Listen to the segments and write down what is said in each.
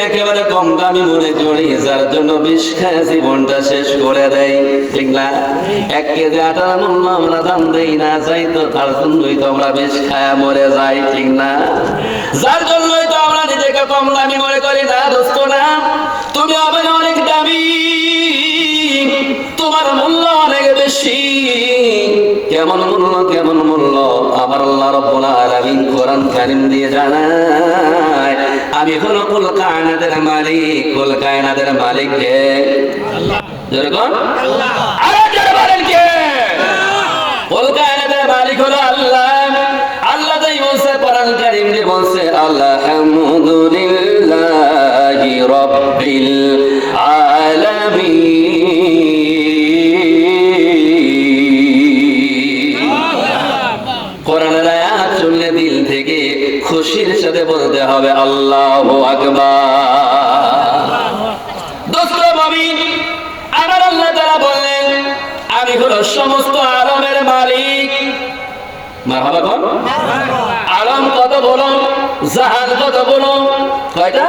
একেবারে কম দামি মনে করি, যার জন্য বিষ খায় জীবনটা শেষ করে দেয়, ঠিক না? 1 কেজি আটার মূল্য আমরা দাম দেই না, যাই তো তার জন্যই তো আমরা বিষ খায়া মরে যাই, ঠিক না? যার জন্যই তো আমরা নিজেকে কম দামি মনে করি। না দোস্ত না, তুমি হবে অনেক দামি, তোমার মূল্য অনেক বেশি। কেমন মূল্য, কেমন মূল্য? আমার আল্লাহ রাব্বুল আলামিন কোরআন কারীম দিয়ে জানায়, আমি হলো কুল কায়নাতের মালিক। কুল কায়নাতের মালিক কে? আল্লাহ। জোরে কোন? আল্লাহ। আরে জোরে বলেন কে? কুল কায়নাতের মালিক হলো আল্লাহ। আল্লাহ তাই বলছে কোরআন কারীম দিয়ে বলছে, আলহামদুলিল্লাহি রাব্বিল আলামিন। কোরআনের আয়াত শুনলে দিল থেকে খুশির সাথে বলতে হবে আল্লাহু আকবার। দোস্ত মুমিন, আমার আল্লাহ তাআলা বললেন, আমি হলো সমস্ত আলমের মালিক। মারহাবা কোন? আলম কত বলো, জাহান কত বলো, কয়টা?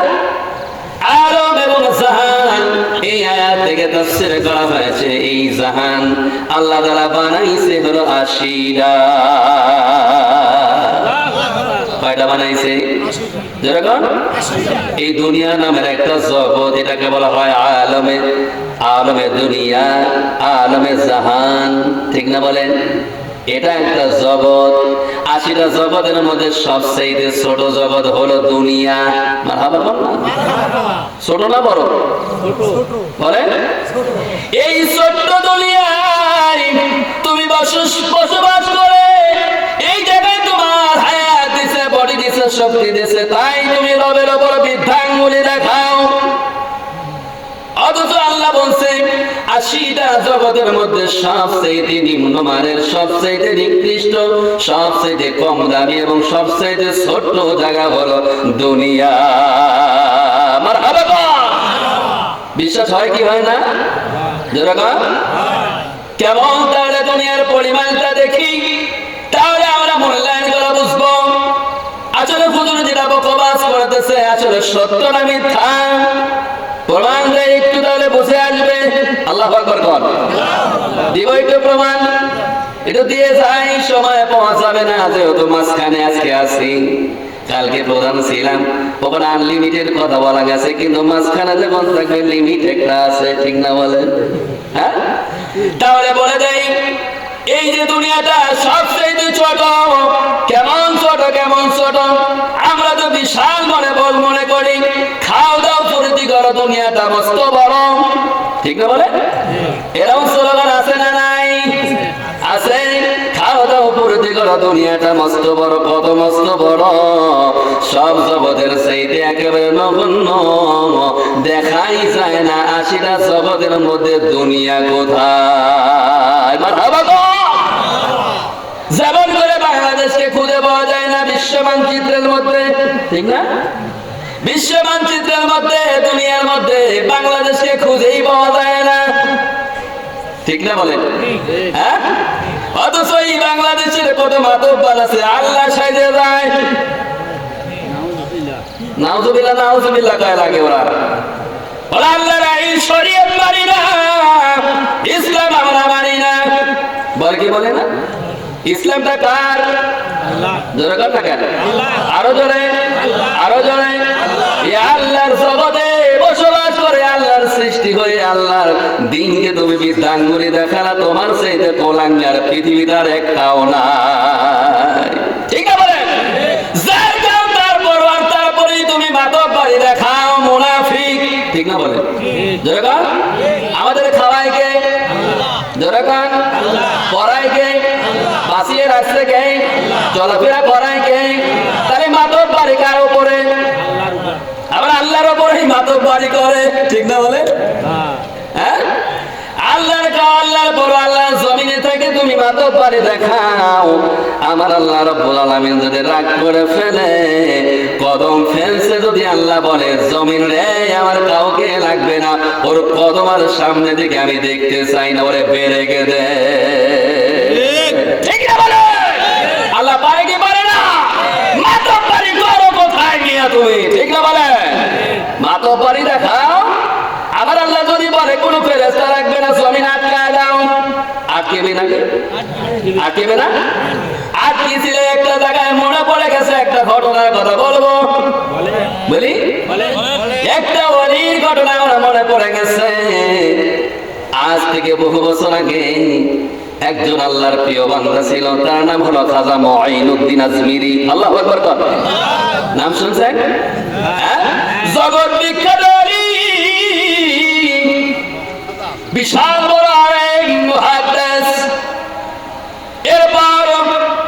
আলম এবং জাহান। এই আয়াত থেকে তাফসীর করা হয়েছে, এই জাহান আল্লাহ তাআলা বানাইছে হলো 80টা। কয়টা বানাইছে? যেরকম এই দুনিয়া নামের একটা জগৎ, এটাকে বলা হয় আলমে, আলমে দুনিয়া, আলমে জাহান, ঠিক না বলেন? এটা একটা জগৎ। 80টা জগতের মধ্যে সবচেয়ে ছোট জগৎ হলো দুনিয়া। মারহাবা বল না, ছোট না বড়? বলেন। এই ছোট্ট দুনিয়ায় তুমি বসবাস করে, এই জায়গায় তোমার হায়াত দিছে, বডি দিছে, শক্তি দিছে, তাই তুমি রবের উপর বৃদ্ধাঙ্গুলি দেখাও। অথচ আল্লাহ বলছে 80টা জগতের মধ্যে সবচেয়ে নিম্নমানের, সবচেয়ে নিকৃষ্ট, সবচেয়ে কম দামি এবং সবচেয়ে ছোট জায়গা হলো দুনিয়া। মারহাবা। বিশ্বাস হয় কি হয় না? যেরকম কেমন তাহলে দুনিয়ার পরিমাণটা দেখি, তাহলে আমরা মূল্যায়ন করে বুঝবো আসলে হুজুর যেটা বকবাস করতেছে আসলে সত্য না মিথ্যা। প্রমাণ দেয় একটু, তাহলে বুঝে আসবে। আল্লাহু আকবার কর। দিব একটু প্রমাণ, একটু দিয়ে যাই, সময় পৌঁছাবে না, যেহেতু মাঝখানে আজকে আছি। কালকে প্রধান ছিলাম, ওখানে আনলিমিটেড কথা বলা গেছে, কিন্তু মাঝখানে যখন থাকবে লিমিট একটা আছে, ঠিক না বলেন? হ্যাঁ, তাহলে বলে দেই, এই যে দুনিয়াটা সবচেয়ে ছোট, কেমন ছোট, কেমন ছোট? আমরা তো বিশাল মনে করি, খাও দাও ফুর্তি করো, দুনিয়াটা মস্ত বড়, ঠিক না বলে? এরকম স্লোগান আছে না নাই? আছে। খাও দাও ফুর্তি করো, দুনিয়াটা মস্ত বড়। কত মস্ত বড়? সব জগতের চাইতে একেবারে নগণ্য, দেখাই যায় না 80টা জগতের মধ্যে দুনিয়া কোথায়? যেমন করে বাংলাদেশকে খুঁজে পাওয়া যায় না বিশ্ব মানচিত্রের মধ্যে, ঠিক না? বিশ্ব মানচিত্রের মধ্যে, দুনিয়ার মধ্যে বাংলাদেশকে খুঁজেই পাওয়া যায় না, ঠিক না বলেন? হ্যাঁ, অথচ এই বাংলাদেশের কত মাতব্বর আছে, আল্লাহ সাইজে যায়। নাউজুবিল্লাহ, নাউজুবিল্লাহ কয় লাগে ওরা। ওরা আল্লাহর আইন শরীয়ত মানি না, ইসলাম আমরা মানি না। বল কি বলে না? ইসলামটা কার? আল্লাহ। জোরে কর না কেন? আরো জোরে, আরো জোরে। আল্লাহর জগতে বসবাস করে, আল্লাহর সৃষ্টি হয়ে আল্লাহর দিনকে তুমি বৃদ্ধাঙ্গুলি দেখালা, তোমার চাইতে কোলাঙ্গার পৃথিবীতে আর একটাও নাই, ঠিক আছে বলেন? যার কাম তারপর আর তারপরেই তুমি মাতব্বরি দেখাও, মুনাফিক, ঠিক না বলেন? জোরে কর। আমাদের খাওয়ায় কে? জোরে কর। পড়ায় কে? বাঁচিয়ে রাখছে কে? চলাফেরা করায় কে? তাহলে মাতব্বরি কার উপরে? আবার আল্লাহর উপরেই মাতব্বরি করে, ঠিক না বলে? হ্যাঁ, আল্লাহর কাও, আল্লাহর বড়, আল্লাহর জমিনে থেকে তুমি মাতব্বরি দেখাও। আমার আল্লাহ রাব্বুল আলামিন যদি রাগ করে ফেলে, কদম ফেলছে, যদি আল্লাহ বলে জমিন রে আমার কাউকে লাগবে না, ওর কদম আর সামনে দিকে আমি দেখতে চাই না, ওরে বেড়ে গেছে, ঠিক না বলে? আল্লাহ পারে কি পারে না? মাতব্বরি করো কোথায় গিয়া তুমি, ঠিক না বলে? মাতব্বরি পানিটা খাও। আবার আল্লাহ যদি বলে কোনো ফেরেশতা রাখবে না, জমিন আটকায় দাও, আটকেবে না? আটকেবে না? আটকেছিল একটা জায়গায়, মনে পড়ে গেছে একটা ঘটনার কথা বলবো, বলি? একটা ওলির ঘটনা আমার মনে পড়ে গেছে। আজ থেকে বহু বছর আগে একজন আল্লাহর প্রিয় বান্দা ছিল, তার নাম হলো খাজা মুঈনুদ্দিন আজমিরি। আল্লাহু আকবার কর। নাম শুনছেন? জগৎ বিখ্যাত ওলি, বিশাল বড় আলেম, মুহাদ্দিস। এরপর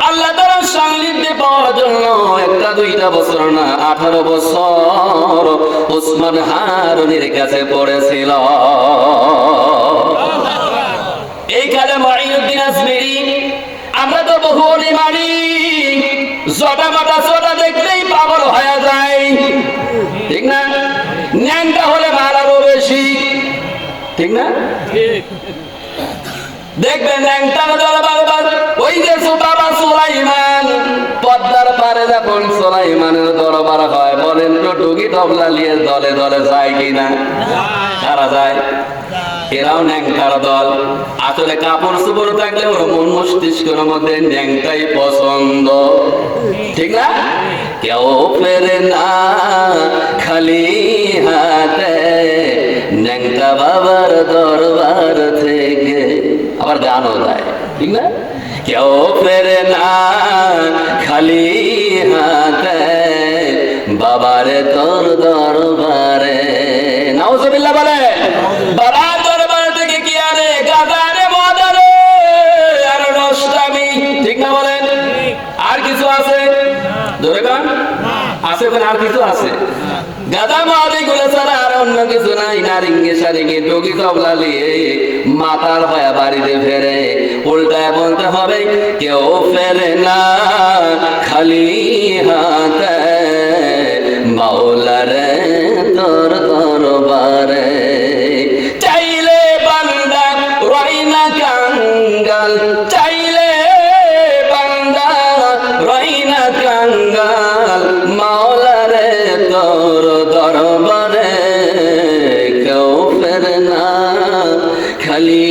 আল্লাহ তাআলার সান্নিধ্যে পাওয়ার জন্য একটা দুইটা বছর না 18 বছর ওসমান হারুনির কাছে পড়েছিল। এই খাজা মুঈনুদ্দিন আজমিরি, আমরা তো বহু ওলি মানি, জটা মাটা জটা দেখলেই পাগল হয়ে যায়, ঠিক না? ন্যাংটা হলে ভাড়ারও বেশি, ঠিক না? দেখবেন ন্যাংটা দরবার, ওই যে বাবা সুলাইমান, পদ্মার পারে যখন সুলাইমানের দরবার হয়, বলেন তো টুকি তবলা নিয়ে দলে দলে যায় কিনা? সারা যায়। এরাও ন্যাংটার দল। আসলে কাপড় চোপড় থাকলে ওর মন মস্তিষ্কের মধ্যে ন্যাংটাই পছন্দ, ঠিক না? কেউ ফেরে না খালি হাতে ন্যাংটা বাবার দরবার থেকে। আবার গানও যায়, ঠিক না? কেউ ফেরে না খালি হাতে বাবারে তোর দরবারে। নাউজুবিল্লাহ বলে। বাবার দরবার থেকে কি আরে? গাদারে মদারে আর নষ্টামি, ঠিক না বলেন? আর কিছু আছে? ধরে গান আছে, ওখানে আর কিছু আছে? গাদা মাদি গুলো ছাড়া আর অন্য কিছু নাই। নারিঙ্গে সারিঙ্গে টুকি তবলা নিয়ে মাতাল হয়ে বাড়িতে ফেরে। উল্টায় বলতে হবে কেউ ফেরে না খালি হাতে মাওলারে তোর দরবারে। চাইলে বান্দা রয় না কাঙ্গাল, চাইলে বান্দা রয় না কাঙ্গাল মাওলারে তোর দরবারে। কেউ ফেরে না খালি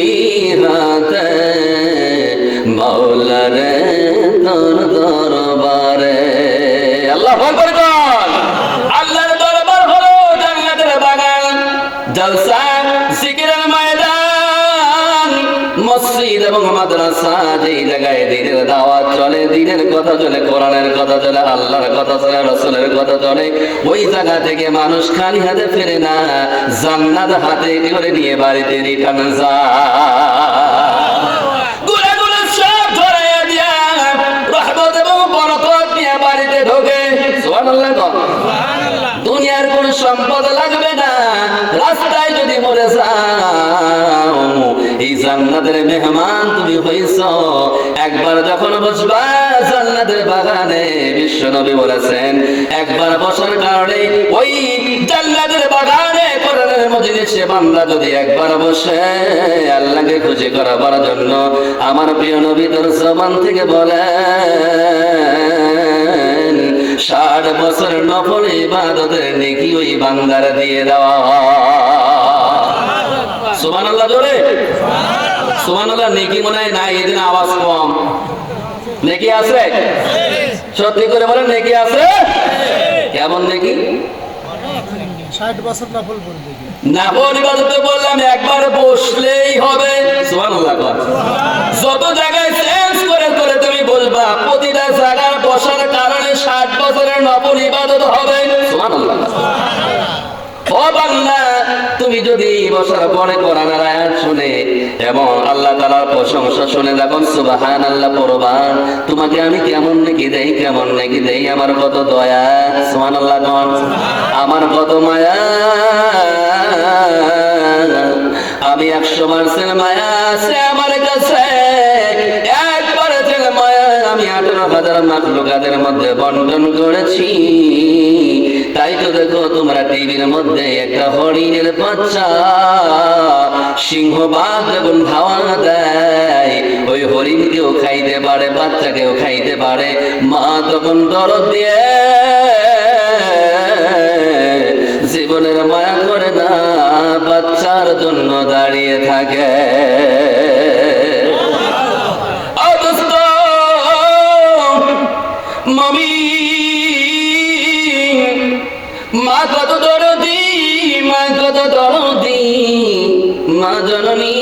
হাতে মাওলারে তোর দরবারে। আল্লাহু আকবার। আল্লাহর দরবার হলো জান্নাতের বাগান, জলসা, জিকিরের ময়দান, মসজিদ এবং মাদ্রাসা। যেই জায়গায় দিনের দাওয়াত চলে, দিনের কথা চলে, কোরআনের কথা চলে, আল্লাহর কথা চলে, রাসূলের কথা চলে, ওই জায়গা থেকে মানুষ খালি হাতে ফেরে না, জান্নাত হাতে করে নিয়ে বাড়িতে রিটার্ন যায়। দুনিয়ার কোন সম্পদ লাগবে না, রাস্তায় যদি মরে যাও এই জান্নাতের মেহমান তুমি হইছ। একবার যখন বসবা জান্নাতের বাগানে, বিশ্বনবী বলেছেন একবার বসার কারণে ওই জান্নাতের বাগানে কোরআনের মজলিসে বান্দা যদি একবার বসে আল্লাহকে খুশি করার জন্য, আমার প্রিয় নবী তার জবান থেকে বলেন 60 বছর নফল ইবাদতের নেকি ওই বান্দার দিয়ে দেওয়া। সুবহানাল্লাহ জোরে সুবহানাল্লাহ। নেকি মনে হয় নাই, এদিন আওয়াজ কম। নেকি আছে? সত্যি করে বলেন নেকি আছে? কেমন নেকি? 60 বছর নফল করবে। নফল ইবাদতে বললাম একবার বসলেই হবে। সুবহানাল্লাহ। যত জায়গায় চেঞ্জ করে করে তুমি বলবা, প্রতিটা জায়গায় বসার কারণে 60 বছরের নফল ইবাদত হবে। সুবহানাল্লাহ। ও বান্দা, তুমি যদি বসার পরে কোরআনের আয়াত শুনে এবং আল্লাহ তাআলার প্রশংসা শুনে যখন সুবহানাল্লাহ পড়বা, তোমাকে আমি কেমন নেকি দেই, কেমন নেকি দেই, আমার কত দয়া। সুবহানাল্লাহ। আমার কত মায়া, আমি 100% মায়া আছে আমার কাছে। একবারে থেকে মায়া আমি 18,000 মাখলুকাতের মধ্যে বন্টন করেছি। তাই তো দেখো তোমরা টিভির মধ্যে একটা হরিণের বাচ্চা সিংহবাগ যখন ধাওয়া দেয়, ওই হরিণকেও খাইতে পারে, বাচ্চাকেও খাইতে পারে। মা তখন দরদ দিয়ে জীবনের মায়া কত দরদি, মা কত দরদি, মা জননী।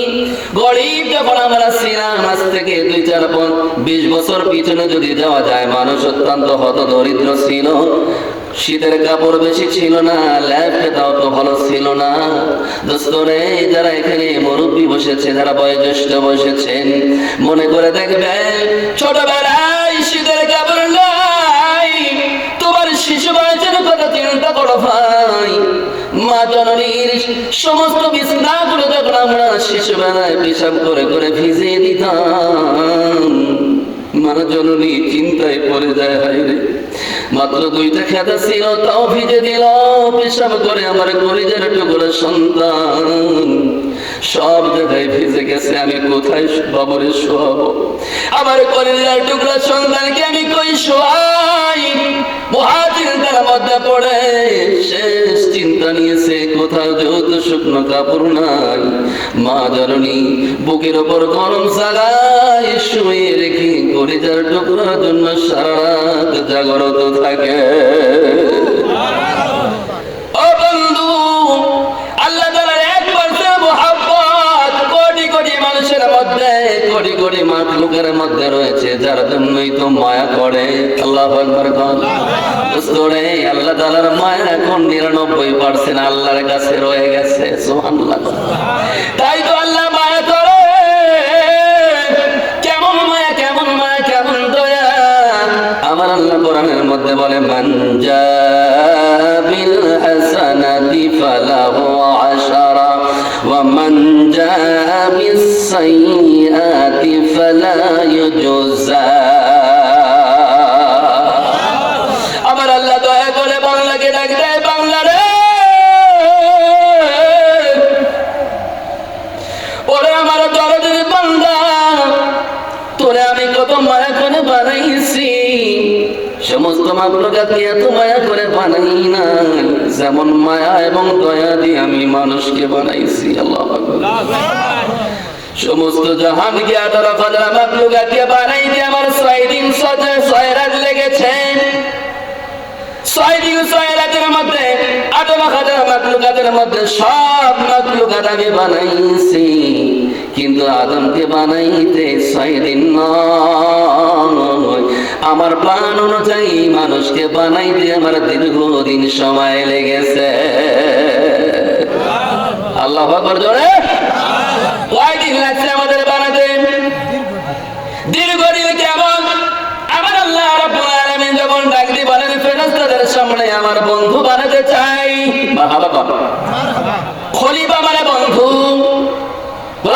গরিব যখন আমরা ছিলাম, আজ থেকে 2-4-20 বছর পিছনে যদি যাওয়া যায়, মানুষ অত্যন্ত হত দরিদ্র ছিল। শীতের কাপড় বেশি ছিল না, ল্যাপটাও তো ভালো ছিল না। দোস্তরে, যারা এখানে মুরব্বী বসেছে, যারা বয়োজ্যেষ্ঠ বসেছেন, মনে করে দেখবেন ছোটবেলায় শীতের কাপড় নাই, তোমার শিশু বয়সের কথা চিন্তা করো ভাই। মা জননীর সমস্ত বিছানাগুলো যখন আমরা শিশুবেলায় পেশাব করে করে ভিজিয়ে দিতাম, মা জননী চিন্তায় পড়ে যায়, হায়রে মাত্র 2টা খেতা ছিল, তাও ভিজে দিল পেশাব করে আমার কলিজার টুকরো সন্তান। সব জায়গায় ভিজে গেছে, আমি কোথায় বাবরে শোয়াবো? আমার কলিজার টুকরো সন্তানকে আমি কই শোয়াই? মহা চিন্তার মধ্যে পড়ে শেষ চিন্তা নিয়েছে, কোথাও যেহেতু শুকনো কাপড় নাই, মা জননী বুকের ওপর গরম জায়গায় শুয়ে রেখে কলিজার টুকরার জন্য সারা রাত জাগরত থাকে। ও বন্ধু, আল্লাহ তাআলার এক পার্সেন্ট মুহাব্বত কোটি কোটি মানুষের মধ্যে, কোটি কোটি মাখলুকের মধ্যে রয়েছে, যার জন্যই তো মায়া করে। আল্লাহু আকবার। দোস্তরে, আল্লাহ তাআলার মায়া এখন 99% আল্লাহর কাছে রয়ে গেছে। সুবহানাল্লাহ। তাই তো আল্লাহ মায়া করে। কেমন মায়া, কেমন মায়া, কেমন দয়া! আমার আল্লাহ কোরআনের মধ্যে বলে, মান জাবিল হাসানাতি ফালাহু আশারা ওয়া মান জাবিস সাইয়্যাতি ফালা ইউজা। আমার আল্লাহ দয়া করে বাংলাকে ডাক দেয়, বাংলা রে, ওরে আমার দরদের বান্দা, তোরে আমি কত মায়া করে বানাইছি। সমস্ত মাখলুকাতকে এত মায়া করে বানাই না, যেমন মায়া এবং দয়া দিয়ে আমি মানুষকে বানাইছি। আল্লাহু আকবার। সমস্ত জাহানকে 18,000 মাখলুকাতকে বানাইতে আমার 6 দিন 6 রাত লেগেছে। 6 দিন 6 রাতের মধ্যে 18,000 মাখলুকাতের মধ্যে সব মাখলুকাত আমি বানাইছি, কিন্তু আদমকে বানাইতে 6 দিন নয়, আমার প্ল্যান অনুযায়ী মানুষকে বানাইতে আমার দীর্ঘদিন সময় লেগেছে। আল্লাহু আকবার। জোরে কয়দিন লাগছে আমাদের বানাতে? দীর্ঘদিন। কেমন? আমার আল্লাহ রাব্বুল আলামিন যখন ডাক দিয়ে বলেন, ফেরেশতাদের সামনে আমার বন্ধু বানাতে চাই। মারহাবা। খলিফা মানে বন্ধু।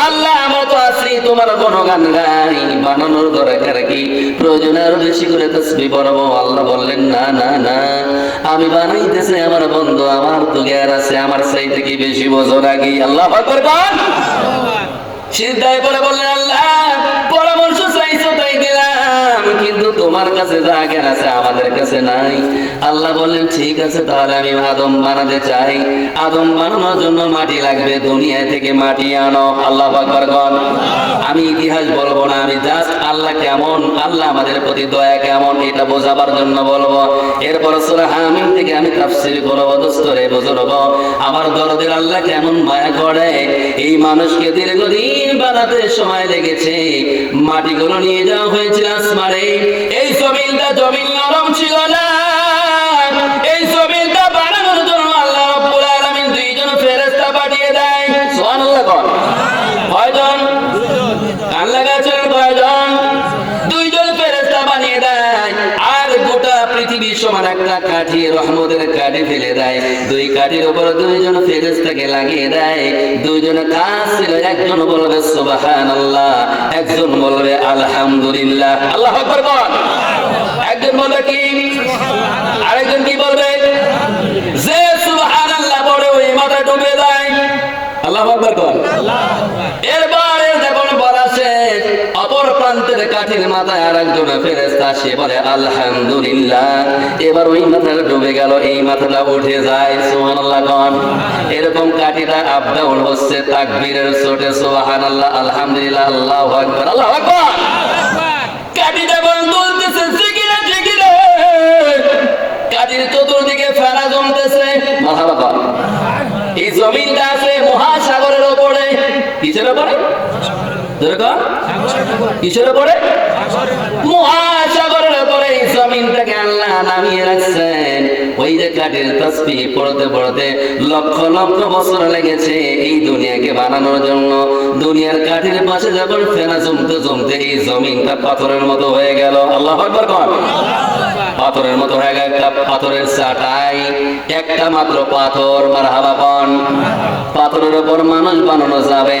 আল্লাহ, আমরা তো আছি, তোমার গুণগান গাই, বানানোর দরকার কি? প্রয়োজনে আরো বেশি করে তাসবিহ পড়বো। আল্লাহ বললেন, না না না, আমি বানাইতেছি আমার বন্ধু, আমার তো জ্ঞান আছে, আমার চাইতে কি বেশি বোঝো নাকি? আল্লাহু আকবার। সিজদায় পড়ে বললেন, আল্লাহ পরামর্শ চাইছো তাই দিলাম, কিন্তু তোমার কাছে যা জ্ঞান আছে আমাদের কাছে নাই। আল্লাহ বললেন, ঠিক আছে, তাহলে আমি আদম বানাতে চাই। আদম বানানোর জন্য মাটি লাগবে, দুনিয়া থেকে মাটি আনো। আল্লাহু আকবার। আমি ইতিহাস বলবো না, আমি জাস্ট আল্লাহ কেমন, আল্লাহ আমাদের প্রতি দয়া কেমন, এটা বোঝাবার জন্য বলবো। এরপর সূরা হামিম থেকে আমি তাফসীর করব। দোস্তরে বুঝুন, আমার দরদের আল্লাহ কেমন মায়া করে। এই মানুষকে দীর্ঘদিন বানাতে সময় লেগেছে। মাটিগুলো নিয়ে যাওয়া হয়েছিল আসমানে। এই জমিনটা জমিন নরম ছিল না। এই জমিনটা বানানোর জন্য আল্লাহ রাব্বুল আলামিন 2 জন ফেরেশতা পাঠিয়ে দেয়। সুবহানাল্লাহ। কয়জন? আল্লাহ গাছের কয়জন? 2 জন ফেরেশতা বানিয়ে দেয়। আর গোটা পৃথিবীর সমান একটা কাঠি, রহমতের কাঠি ফেলে দেয়। 2 কাঠির উপর 2 জন ফেরেশতাকে লাগিয়ে দেয়। 2 জনের কাজ ছিল, একজন বলবে সুবহানাল্লাহ, একজন বলবে আলহামদুলিল্লাহ। আল্লাহু আকবার বল। একজন বলবে কি? আরেকজন কি বলবে? যে সুবহানাল্লাহ বলে ওই মাথা ডুবে যায়। আল্লাহু আকবার বল। এরপরে যখন বলা শেষ, অপর প্রান্তের কাঠির মাথায় আরেকজন ফেরেশতা সে বলে আলহামদুলিল্লাহ। এবার ওই মাথাটা ডুবে গেল, এই মাথাটা উঠে যায়। সুবহানাল্লাহ। এরকম কাঠিটা আপ ডাউন হচ্ছে, তাকবীরের চোটে সুবহানাল্লাহ, আলহামদুলিল্লাহ, আল্লাহু আকবার, আল্লাহু আকবার। কাঠিটা বল তুলতেছে, জিকিরে জিকিরে কাজের চতুর্দিকে ফেনা জমতেছে। মারহাবা। এই জমিনটা আছে মহাসাগরের উপরে। কিসের উপরে? কিসের উপরে? মহাসাগরের উপরে এই জমিনটাকে আল্লাহ নামিয়ে রাখছেন। ওই যে কাঠের তাসবিহ পড়তে পড়তে লক্ষ লক্ষ বছর লেগেছে এই দুনিয়াকে বানানোর জন্য। দুনিয়ার কাঠের পাশে যখন ফেনা জমতে জমতে এই জমিনটা পাথরের মতো হয়ে গেল। আল্লাহু আকবার বল। পাথরের মতো হয়ে গেল। একটা পাথরের চাটাই, একটা মাত্র পাথর। মারহাবা বল। পাথরের উপর মানুষ বানানো যাবে?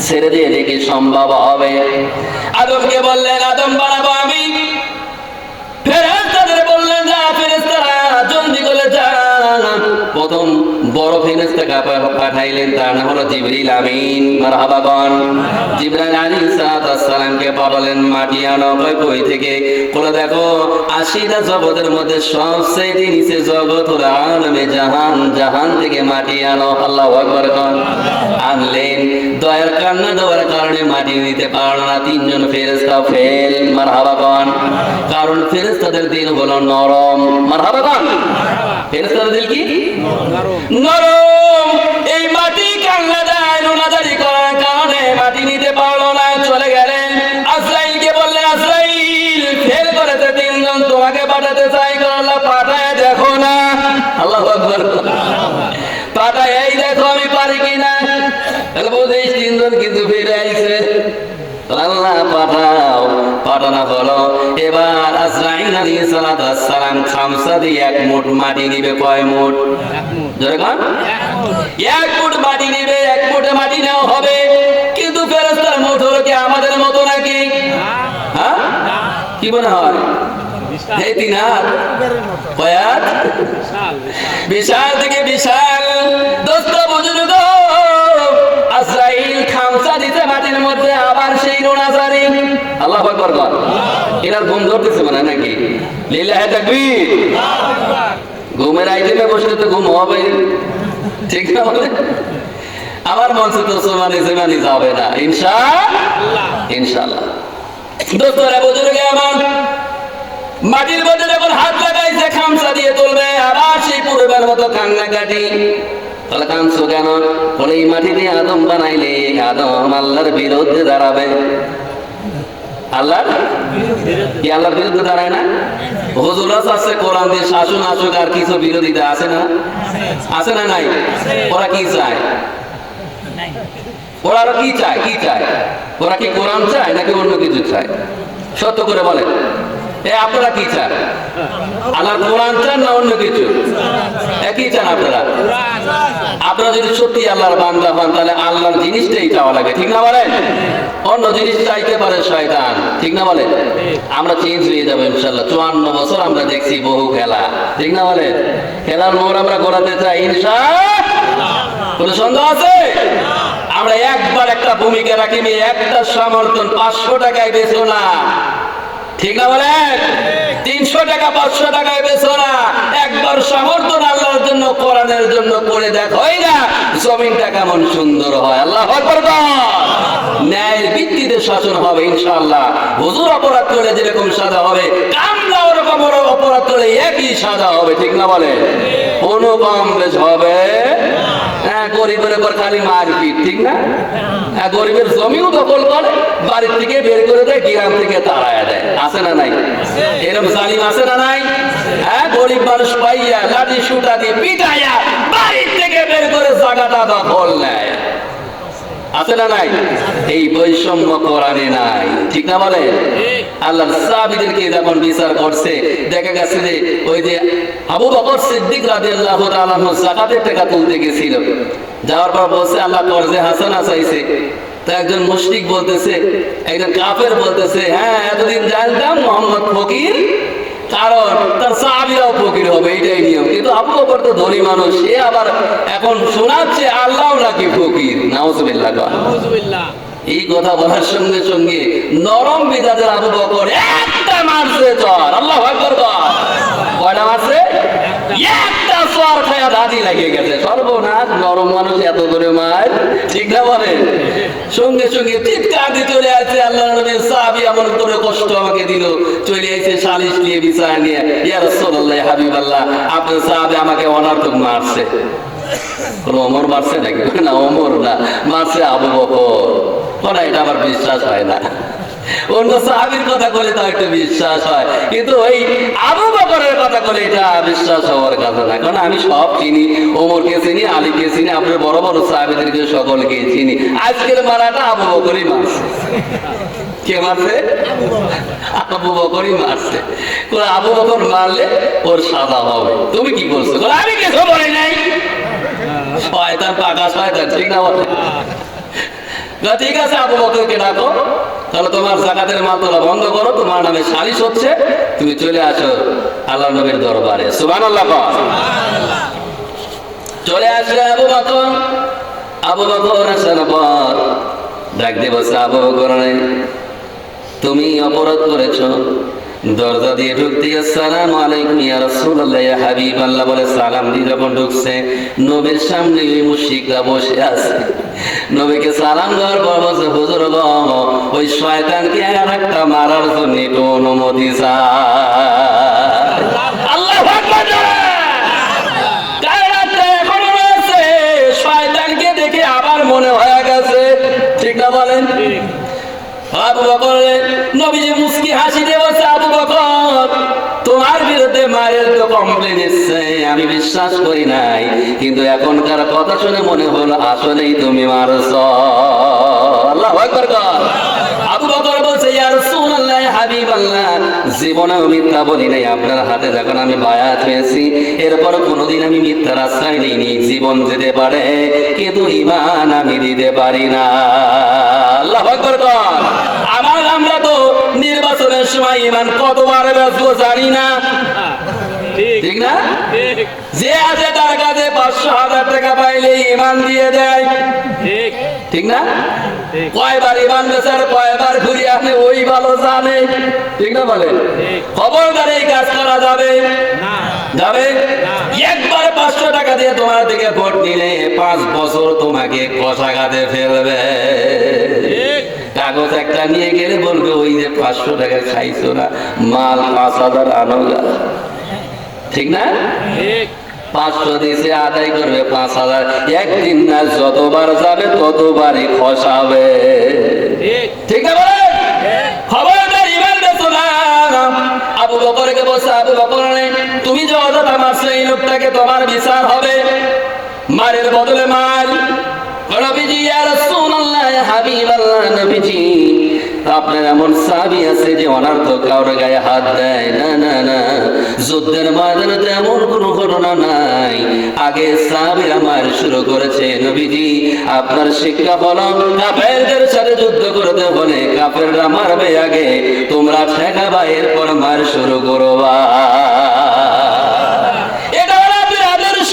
ছেড়ে দিয়ে দেখি সম্ভব হবে? আদমকে বললেন আদম বানাবো আমি। ফেরেশতাদের বললেন যা ফেরেশতারা জলদি করে যা। প্রথম বড় ফেরেশতাকে পাঠাইলেন, তার নাম হলো জিবরিল আমিন। মারহাবা বল। জিবরাইল আলাইহিস সালামকে পাঠালেন, মাটি আনো। কই থেকে? বলে দেখো 80টা জগতের মধ্যে সবচেয়ে নিচে জগৎ হলো আলমে জাহান। জাহান থেকে মাটি আনো। আল্লাহু আকবার বল। আনলেন। দয়ার কান্না দেওয়ার কারণে মাটি নিতে পারল না। 3 জন ফেরেশতা ফেল। মারহাবা বল। কারণ ফেরেশতাদের দিল হলো নরম। মারহাবা বল। ফেরেশতাদের দিল কি? নরম। এই মাটি কান্না দেয়, নোনাদারি করার কারণে মাটি নিতে পারলো না, চলে গেলেন। আজরাইলকে বললেন আজরাইল ফেল করেছে 3 জন, তোমাকে পাঠাতে চাই। আল্লাহ পাঠায় দেখো না। আল্লাহু আকবার। পাঠায় এই দেখো আমি পারি কিনা। তাহলে বলছে 3 জন কিন্তু ফিরে আইছে। আল্লাহ পাঠাও। পাঠানো হলো। এবার আজরাইল আলাইহিস সালাম খামসা দিয়ে 1 মুঠ মাটি নিবে। কয় মুঠ? জোরে বল। 1 মুঠ মাটি নিবে। 1 মুঠে মাটি নেওয়া হবে। কিন্তু ফেরেশতার মুঠ হলো কি আমাদের মতো নাকি? হ্যাঁ, কি মনে হয়? এই 3 হাত কয় হাত? বিশাল থেকে বিশাল। দোস্ত বুজুর্গ, আজরাইল খামসা দিতে মাটির মধ্যে, আবার সেই নোনাজারি। আল্লাহু আকবার বল। এরা ঘুম ধরতেছে মানে নাকি? লিল্লাহি তাকবীর। ঘুমের আইটেমে বসলে তো ঘুম হবে, ঠিক না? বলে আমার মঞ্চে তো সমানি যাবে না ইনশাআল্লাহ। দোস্তরা বুজুর্গ আমার, মাটির মধ্যে যখন হাত লাগাইছে খামসা দিয়ে তুলবে, আবার সেই পূর্বের মতো কান্নাকাটি। তাহলে কাঁদছো কেন? বলে এই মাটি দিয়ে আদম বানাইলে আদম আল্লাহর বিরুদ্ধে দাঁড়াবে। আল্লাহর কি আল্লাহর বিরুদ্ধে দাঁড়ায় না? হুজুর আছে কোরআন দিয়ে শাসন আসুক, আর কিছু বিরোধিতা আছে না? আছে না নাই? ওরা কি চায়? ওরা আরো কি চায়? কি চায়? ওরা কি কোরআন চায় নাকি অন্য কিছু চায়? সত্য করে বলে। আপনারা কি চান? আল্লাহর কোরআন চান না অন্য কিছু? একই চান আপনারা? আপনারা যদি সত্যি আল্লাহর বান্দা হন তাহলে আল্লাহর জিনিসটাই চাওয়া লাগে, ঠিক না বলেন? অন্য জিনিস চাইতে পারে শয়তান, ঠিক না বলেন? আমরা চেঞ্জ হয়ে যাবো ইনশাআল্লাহ। 54 বছর আমরা দেখছি বহু খেলা, ঠিক না বলেন? খেলার মোড় আমরা ঘোরাতে চাই ইনশাআল্লাহ। কোনো সন্দেহ আছে? আমরা একবার একটা ভূমিকা রাখি, একটা সমর্থন 500 টাকায় বেচো না, ঠিক না বলেন? 300 টাকা 500 টাকায় বেচো না। একবার সমর্থন আল্লাহর জন্য, কোরআনের জন্য করে দেখো না জমিনটা কেমন সুন্দর হয়। আল্লাহু আকবার। ন্যায়ের ভিত্তিতে শাসন হবে ইনশাআল্লাহ। হুজুর অপরাধ করলে যেরকম সাজা হবে, কামলা ওরকম অপরাধ করলে একই সাজা হবে, ঠিক না বলে? কোনো কম বেশ হবে? হ্যাঁ, গরিবের উপর খালি মারপিট, ঠিক না? হ্যাঁ, গরিবের জমিও দখল করে, বাড়ির থেকে বের করে দেয়, গ্রাম থেকে তাড়ায় দেয়। আছে না নাই? এরকম জালিম আছে না নাই? হ্যাঁ, গরিব মানুষ পাইয়া লাঠি সুটা দিয়ে পিটাইয়া বাড়ির থেকে বের করে জায়গাটা দখল নেয়। আছে না নাই? এই বৈষম্য কোরআনে নাই, ঠিক না বলে? আল্লাহর সাহাবীদেরকে যখন বিচার করছে, দেখা গেছে যে ওই যে আবু বকর সিদ্দিক রাদিয়াল্লাহু তাআলা আনহু যাকাতের টাকা তুলতে গেছিল। যাওয়ার পর বলছে আল্লাহ কর্জে হাসানা চাইছে। তো একজন মুশরিক বলতেছে, একজন কাফের বলতেছে, হ্যাঁ এতদিন জানতাম মুহাম্মদ ফকির, কারণ তার সাহাবীরাও ফকির হবে, এটাই নিয়ম। কিন্তু আবু বকর তো ধনী মানুষ, সে আবার এখন শোনাচ্ছে আল্লাহ নাকি ফকির। নাউজুবিল্লাহ। এই কথা বলার সঙ্গে সঙ্গে নরম মেজাজের আবু বকর একটা মারছে চর। আল্লাহু আকবার। কয়টা মারছে? একটা চর খায়া দাদি লাগিয়ে গেছে, সর্বনাশ, নরম মানুষ এত করে মার, ঠিক না বলে? সঙ্গে সঙ্গে চিৎকার দিয়ে চলে আসছে আল্লাহ নবীর সাহাবী, এমন করে কষ্ট আমাকে দিল, চলে এসে সালিশ নিয়ে বিচার নিয়ে, ইয়া রাসূলুল্লাহ হাবিবাল্লাহ, আপনার সাহাবী আমাকে অনার্থক মারছে। ওমর মারছে নাকি? না, ওমর না, মারছে আবু বকর। ওরা এটা আমার বিশ্বাস হয় না। অন্য সাহাবীর কথা বলে তো একটা বিশ্বাস হয়, কিন্তু ওই আবু বকরের কথা বলে এটা বিশ্বাস হওয়ার কথা না। কারণ আমি সব চিনি, ওমরকে চিনি, আলীকে চিনি, আপনার বড় বড় সাহাবীদেরকে সকলকে চিনি। আজকের মারাটা আবু বকরই মারছে। কে মারছে? আবু বকরই মারছে। আবু বকর মারলে ওর সাজা হবে। তুমি কি বলছো? আমি কিছু বলি নাই। শয়তান, পাকা শয়তান, ঠিক না বলে? ঠিক আছে, আবু বকরকে ডাকো, তাহলে তোমার যাকাতের মাল তোলা বন্ধ করো, তোমার নামে সালিশ হচ্ছে, তুমি চলে আসো আল্লাহ নবীর দরবারে। সুবহানাল্লাহ। চলে আসলে আবু বকর, আবু বকর আসার পর ডাক দিয়ে বলছে, আবু বকর তুমি অপরাধ করেছো। দরজা দিয়ে ঢুকতে আসসালামু আলাইকুম ইয়া রাসূলুল্লাহ ইয়া হাবিবাল্লাহ বলে সালাম দিয়ে যখন ঢুকছে, নবীর সামনে ওই মুশরিকরা বসে আছে। নবীকে সালাম দেওয়ার পর বলছে, হুজুর গো, ওই শয়তানকে আর একটা মারার জন্য একটু অনুমতি চাই। আল্লাহু আকবার। কায়রাতে এখনো রয়েছে, শয়তানকে দেখে আবার মনে হয়ে গেছে, ঠিক না বলেন? আবু বকর নবীজি মুস্কি হাসি দিয়ে বলছে, আবু বকর তোমার বিরুদ্ধে মায়ের তো কমপ্লেন এসছে, আমি বিশ্বাস করি নাই, কিন্তু এখনকার কথা শুনে মনে হলো আসলেই তুমি মারছো। আল্লাহু আকবার। আবু বকর বলছে, ইয়া রাসূলুল্লাহ হাবিবাল্লাহ, জীবনে মিথ্যা বলি নাই। আপনার হাতে যখন আমি বায়াত হয়েছি, এরপর কোনোদিন আমি মিথ্যার আশ্রয় নিইনি। জীবন যেতে পারে, কিন্তু ঈমান আমি দিতে পারি না। আল্লাহু আকবার। আমরা তো নির্বাচনের সময় ঈমান কতবার বেচবো জানি না, ঠিক না? যে আছে তার কাছে 500,000 টাকা পাইলে ঈমান দিয়ে দেয়, ঠিক না? কয়বার ঈমান বেচার কয়বার ঘুরে আসলে ওই ভালো জানে, ঠিক না বলে? খবরদার এই কাজ করা যাবে যাবে। একবার 500 টাকা দিয়ে তোমার থেকে ভোট নিলে 5 বছর তোমাকে কষাঘাতে ফেলবে। কাগজ একটা নিয়ে গেলে বলবে, ওই যে 500 টাকা খাইছো না, মাল 5,000 আনোগা, ঠিক না? 500 দিয়েছে, আদায় করবে 5,000। একদিন না, যতবার যাবে ততবারই খসাবে, ঠিক না বলে? খবরদার ঈমান বেচো না। আবু বকরকে বলছে, আবু বকর তুমি যে অযথা মারছো, এই লোকটাকে তোমার বিচার হবে, মারের বদলে মার। নবীজি, ইয়া রাসূলুল্লাহ হাবিবাল্লাহ, নবীজি আপনার এমন সাহাবী আছে যে অনার্থক কারোর গায়ে হাত দেয় না। না না, যুদ্ধের ময়দানে এমন কোনো ঘটনা নাই, আগে সাহাবীরা মার শুরু করেছে। নবীজি আপনার শিক্ষা হলো, কাফেরদের সাথে যুদ্ধ করতে হলে কাফেররা মারবে আগে, তোমরা ঠেকাবা, এরপর মার শুরু করবা। এটা আমাদের আদর্শ।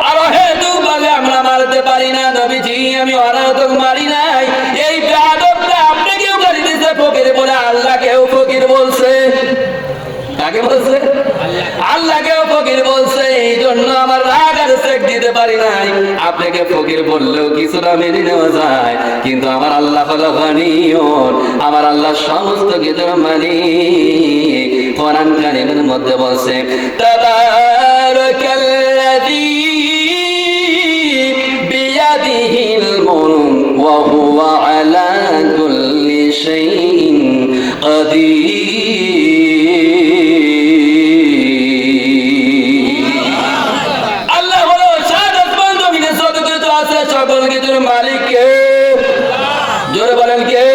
আর হেতু বলে আমরা মারতে পারি না, নবীজি আমি অনার্থক মারি নাই, এই বেয়াদবটা আপনাকেও গালি দিতে ফকির বলে, আল্লাহকেও ফকির বলছে। কাকে বলছে? আল্লাহকেও ফকির বলছে। এই জন্য আমার রাগ আর চেক দিতে পারি নাই। আপনাকে ফকির বললেও কিছুটা মেনে নেওয়া যায়, কিন্তু আমার আল্লাহ হলো গনিয়ুন, আমার আল্লাহ সমস্ত কিছুর মালিক। কোরআন কারীমের মধ্যে বলছে, তাবারাকাল্লাযী বিয়াদিহিল মুলক ওয়া হুয়া আলা কুল্লি শাইইন কাদির। আল্লাহ হলো সাদত বন্ধমিনে যত কিছু আছে সকল কিছুর মালিক কে? জোরে বলেন কে?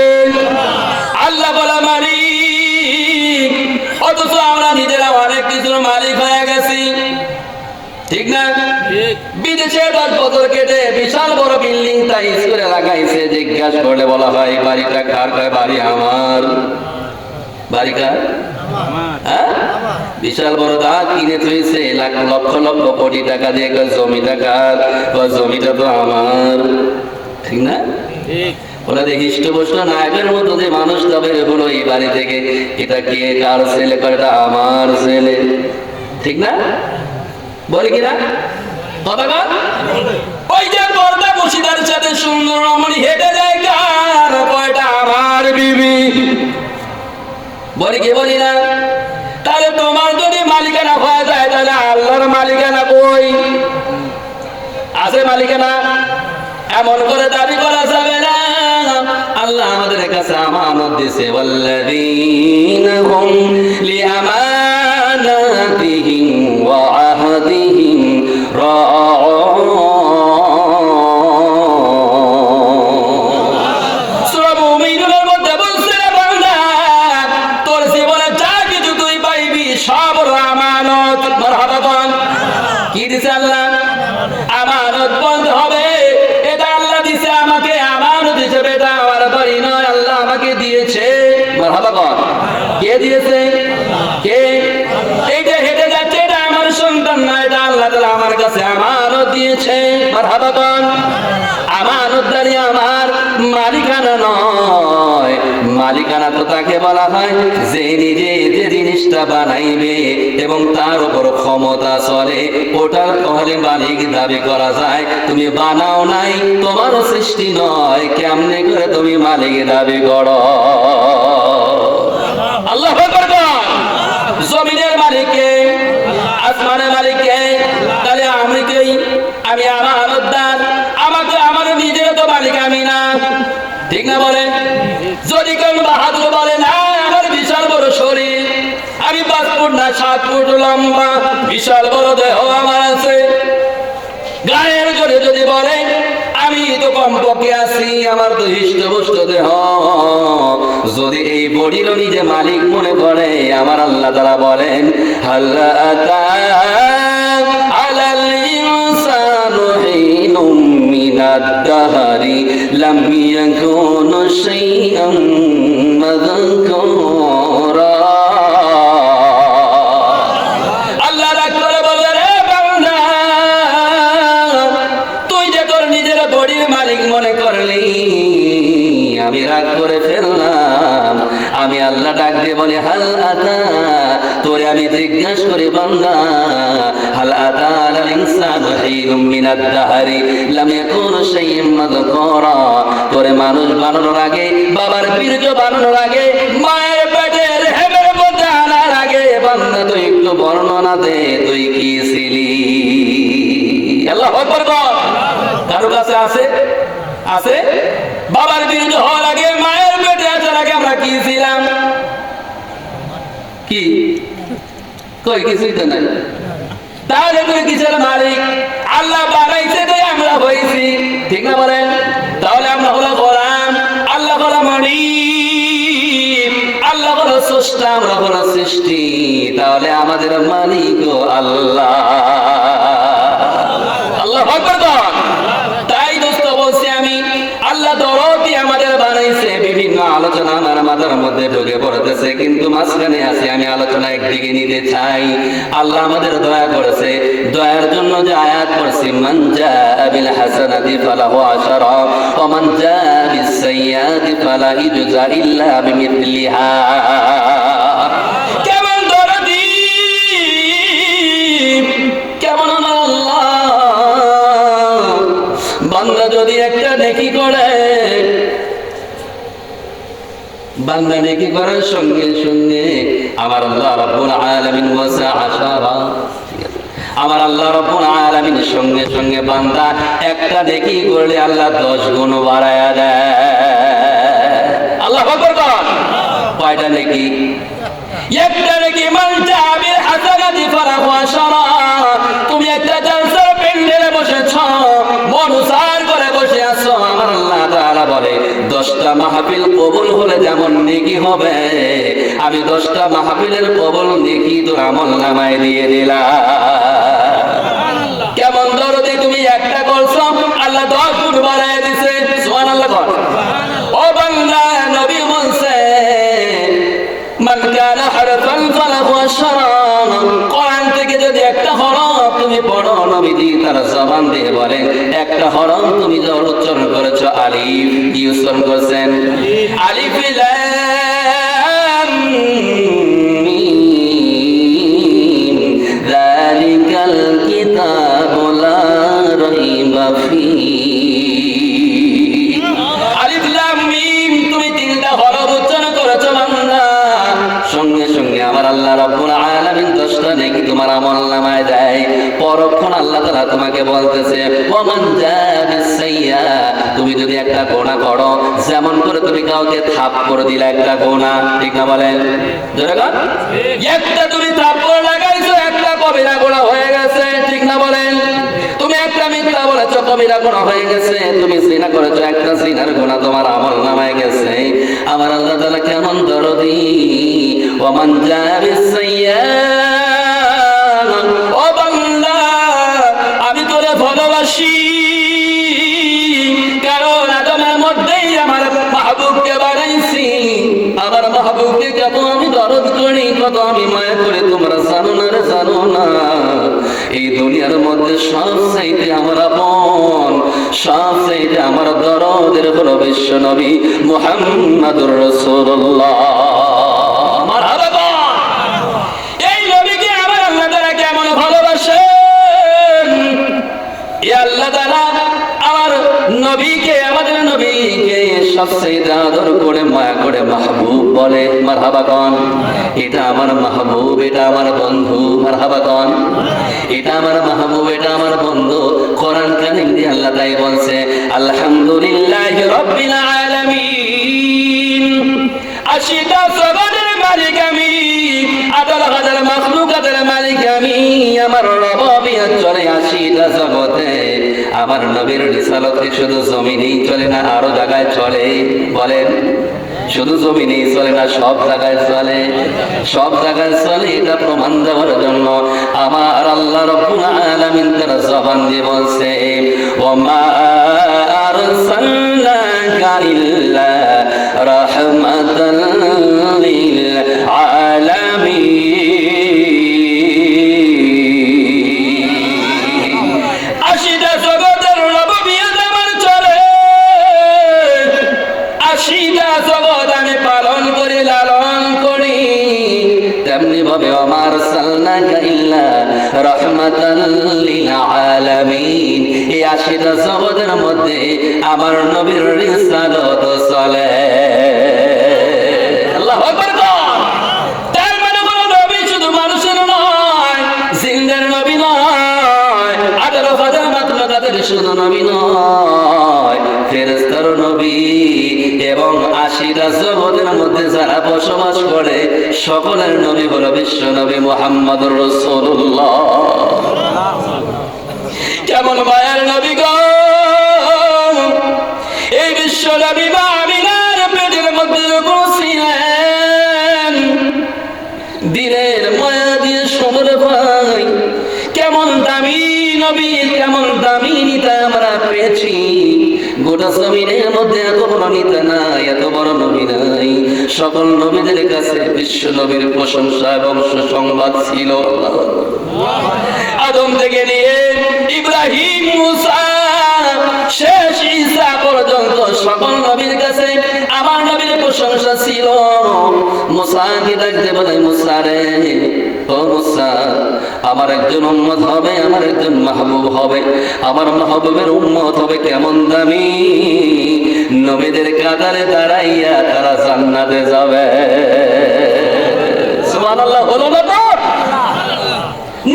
আল্লাহ বলা মালিক। অথচ আমরা নিজেরা অনেক কিছুর মালিক হয়ে গেছি, ঠিক না? বিদেশে 10 বছর কেটে বিশাল বড় বিল্ডিং তাই করে লাগাইছে, জিজ্ঞাসা করলে বলা হয় বাড়িটা কার? কয় বাড়ি আমার। বাড়ি কার? হ্যাঁ, বিশাল বড় দাঁত কিনে থইছে লক্ষ লক্ষ কোটি টাকা দিয়ে, জমিটা কার? জমিটা তো আমার, ঠিক না? ওরা দেখি হৃষ্টপুষ্ট নায়কের মতো যে মানুষটা বের হলো এই বাড়ি থেকে, এটা কে, কার ছেলে? এটা আমার ছেলে, ঠিক না? বলে কিনা কথা বল। ওই যে পর্দা বসিদার সাথে সুন্দর রমণী হেঁটে যায় কার কয়টা আমার বিবি বলি কি বলি না। তাহলে তোমার যদি মালিকানা হয়ে যায় তাহলে আল্লাহর মালিকানা কই আছে? মালিকানা এমন করে দাবি করা যাবে না। আল্লাহ আমাদের কাছে আমানত দিয়েছে, ওয়াল্লাযীনা হুম লিআমানাতিহিম ওয়া আহদিহিম রাউন। সূরা মুমিনুনের মধ্যে বলছে, বান্দা তোর জীবনে যা কিছু তুই পাইবি সব হলো আমানত। মারহাবা বল। কি দিছে আল্লাহ? আমানত বন্ধ হবে। এটা আল্লাহ দিছে আমাকে, আমানত হিসেবে। এটা আমার বাড়ি নয়, আল্লাহ আমাকে দিয়েছে। মারহাবা বল। কে দিয়েছে? কে? এইটা হেঁটে যাচ্ছে, এটা আমার সন্তান না, এটা আল্লাহ তাআলা আমার কাছে আমানত দিয়েছে। মারহাবা বল। আমানতদারি আমার মালিকানা নয়। মালিকানা তো তাকে বলা হয় যে নিজে যে জিনিসটা বানাইবে এবং তার উপর ক্ষমতা চলে, ওটার তাহলে মালিক দাবি করা যায়। তুমি বানাও নাই, তোমার সৃষ্টি নয়, কেমনে করে তুমি মালিক দাবি করো? আল্লাহু আকবার। জমিনের মালিককে, আসমানের মালিককে, তাহলে আমি আমানতদার। আমাকে আমার নিজের তো মালিক আমি না, ঠিক না বলেন? যদি কেউ বাহাদুর বলে না আমার বিশাল বড় শরীর, আমি 5 ফুট না 7 ফুট লম্বা, বিশাল বড় দেহ আমার আছে, গায়ের জোরে যদি বলে আমি তো কমপক্ষে আছি, আমার তো হৃষ্টপুষ্ট দেহ, যদি এই বডির নিজে মালিক মনে করে, আমার আল্লাহ তাআলা বলেন, হাল আতা আলাল ইনসানু হিনুম মিনাদ দাহরি লাম ইয়াকুন শাইআম মাযকুরা। আল্লাহ রাগ করে বলে, রে বান্দা, তুই যে তোর নিজের বডির মালিক মনে করলি, আমি রাগ করে ফেললাম। আমি আল্লাহ ডাক দিয়ে বলি, হাল আতা, তোরে আমি জিজ্ঞাসা করি বান্দা, হাল আতা আলাল ইনসানু হিনুম মিনাদ দাহরি লাম ইয়াকুন শাইআম মাযকুরা। তোরে মানুষ বানানোর আগে, বাবার বীর্য বানানোর আগে, মায়ের পেটের হেমের মধ্যে আনার আগে, বান্দা তুই একটু বর্ণনা দে, তুই কি ছিলি? আল্লাহু আকবার। কারো কাছে আছে? আছে? বাবার বীর্য হওয়ার আগে, মায়ের পেটে আসার আগে আমরা কি ছিলাম? কি কই? কিছুই তো নাই। তাহলে তুই কিসের মালিক? আল্লাহ বানাইছে তাই আমরা হয়েছি, ঠিক না বলেন? তাহলে আমরা হলো গোলাম, আল্লাহ হলো মালিক, আল্লাহ হলো স্রষ্টা, আমরা হলো সৃষ্টি। তাহলে আমাদের মালিক আল্লাহ। আল্লাহু আকবার। তাই দোস্ত বলছি আমি, আল্লাহ দরদি আমাদের বানাইছে। বিভিন্ন আলোচনা আমার মাথার মধ্যে ঢুকে পড়তেছে, কিন্তু মাঝখানে আছি, আমি আলোচনা একদিকে নিতে চাই। আল্লাহ আমাদের দয়া করেছে, দয়ার জন্য যে আয়াত পড়ছি, মান জাআ বিল হাসানাতি ফালাহু আশরা ওয়া মান জাআ বিস সাইয়্যাতি ফালা ইউজা ইল্লা বিমিথলিহা। কেমন দরদি, কেমন আল্লাহ। বান্দা যদি একটা নেকি করে, বান্দা নেকি করার সঙ্গে সঙ্গে আমার আল্লাহ রাব্বুল আলামিন ওয়াসা আশারা, আমার আল্লাহ রাব্বুল আলামিন সঙ্গে সঙ্গে বান্দা একটা নেকি করলে আল্লাহ 10 গুণ বাড়ায়া দেয়। আল্লাহু আকবার। কয়টা নেকি? একটা নেকি। মান জাআ বিল হাসানাতি ফালাহু আশরা। তুমি একটা জালসার প্যান্ডেলে বসেছ, মনুসার করে বসে আছো, আমার আল্লাহ তাআলা বলে 10টা মাহফিল কবুল হলে যেমন নেকি হবে, আমি 10টা মাহফিলের কবুল নেকি তোর আমলনামায় দিয়ে দিলাম। কেমন দরদি তুমি একটা করছো, আল্লাহ 10 গুণ বাড়ায় দিছে। সুবহানাল্লাহ। ও বান্দা, নবী বলছে, মান কানা হারফান ফালাহু আশরা। কোরআন থেকে যদি একটা হরফ তুমি পড়ো, নবীজি তার জবান দিয়ে বলেন, একটা হরফ তুমি যখন উচ্চারণ করেছো, আলিফ, কি উচ্চারণ করেছেন? আলিফ লাম মিম, যালিকাল কিতাবু লা রাইবা ফীহি। আলিফ লাম মিম, তুমি তিনটা হরফ উচ্চারণ করেছো বান্দা, সঙ্গে সঙ্গে আমার আল্লাহ রাব্বুল আলামিন 10টা নেকি তোমার আমলনামায় দেয়। পরক্ষণ আল্লাহ তাআলা তোমাকে বলতেছে ওয়া মান জাআ বিস-সাইয়্যা, তুমি যদি একটা গুনাহ করো, যেমন করে তুমি কাউকে থাপ্পড় দিলে একটা গুনাহ, ঠিক না বলেন? জোরে বল। একটা তুমি থাপ্পড় লাগাইছো, একটা কবিরা গুনাহ হয়ে গেছে, ঠিক না বলেন? তুমি একটা মিথ্যা বলেছো, কবিরা গুনাহ হয়ে গেছে। তুমি জিনা করেছো, একটা জিনার গুনাহ তোমার আমলনামায় গেছে। আমার আল্লাহ তাআলা কেমন দরদি। ওয়া মান জাআ বিস-সাইয়্যা, ও বান্দা আমি তোরে ভালোবাসি, কারণ আদমের মধ্যেই আমার মাহবুবকে বানাইছি। আমার মাহবুবকে কত আমি দরদ করি, কত আমি মায়া করি, তোমরা জানো না রে, জানো না। এই দুনিয়ার মধ্যে সবচাইতে আমার আপন, সবচাইতে আমার দরদের হলো বিশ্ব নবী মুহাম্মাদুর রাসূলুল্লাহ। মারহাবা। এই নবীকে আমার আল্লাহ তাআলা কেমন ভালোবাসেন। এই আল্লাহ তাআলা আমার নবীকে, আমাদের নবীকে সবচেয়ে আদর করে মায়া করে মাহবুব বলে। মারহাবা কোন? এটা আমার মাহবুব, এটা আমার বন্ধু। মারহাবা কোন? এটা আমার মাহবুব, এটা আমার বন্ধু। কোরআন কারীম দিয়ে আল্লাহ তাই বলছে আলহামদুলিল্লাহি রাব্বিল আলামিন। 80টা জগতের মালিক আমি, 18,000 মাখলুকাতের মালিক আমি। আমার রবিয়ত চলে 80টা জগতে। আমার নবীর রিসালাত শুধু জমিনেই চলে না, আরো জায়গায় চলে। বলেন, শুধু জমিনেই চলে না, সব জায়গায় চলে। সব জায়গায় চলে, এটা প্রমাণ দেওয়ার জন্য আমার আল্লাহ রাব্বুল আলামিন তার জবান দিয়ে বলছে ওয়া মা আরসালনাকা ইল্লা রাহমাতাল লিল আলামিন। 80টা জগতের রবিয়ত আমার চলে, 80টা জগৎ আমি পালন করি, লালন করি। তেমনি ভাবে আমার সালনাকা ইল্লা রাহমাতাল লিল আলামিন। এই 80টা জগতের মধ্যে আমার নবীর রিসালাত চলে। আল্লাহু আকবার। তার মানে কোনো নবী শুধু মানুষের নয়, জিন্দের নবী নয়, 18,000 মাখলুকাতের শুধু নবী নয়, ফেরেশতার নবী। এবং 80টা জগতের মধ্যে যারা বসবাস করে সকলের নবী হলো বিশ্ব নবী মুহাম্মদুর রাসূলুল্লাহ। কেমন মায়ার নবী গো। এই বিশ্ব নবী মা আমিনার পেটের মধ্যে যখন ছিলেন, দিনের মায়া দিয়ে সমর ভাই, কেমন দামি নবী, কেমন দামি নিতা আমরা পেয়েছি। গোটা জমিনের মধ্যে এত বড় নিতা নাই, এত বড় নবী নাই। সকল নবীদের কাছে বিশ্ব নবীর প্রশংসা এবং সুসংবাদ ছিল। আদম থেকে নিয়ে ইব্রাহিম, মুসা, শেষ ঈসা পর্যন্ত সকল নবীর কাছে আমার নবীর প্রশংসা ছিল। মুসা কি ডাকতে বলে, মুসা রে, ও মুসা, আমার একজন উম্মত হবে, আমার একজন মাহবুব হবে, আমার মাহবুবের উম্মত হবে কেমন দামি, নবীদের কাতারে দাঁড়াইয়া তারা জান্নাতে যাবে। সুবহানাল্লাহ, বলো না তো?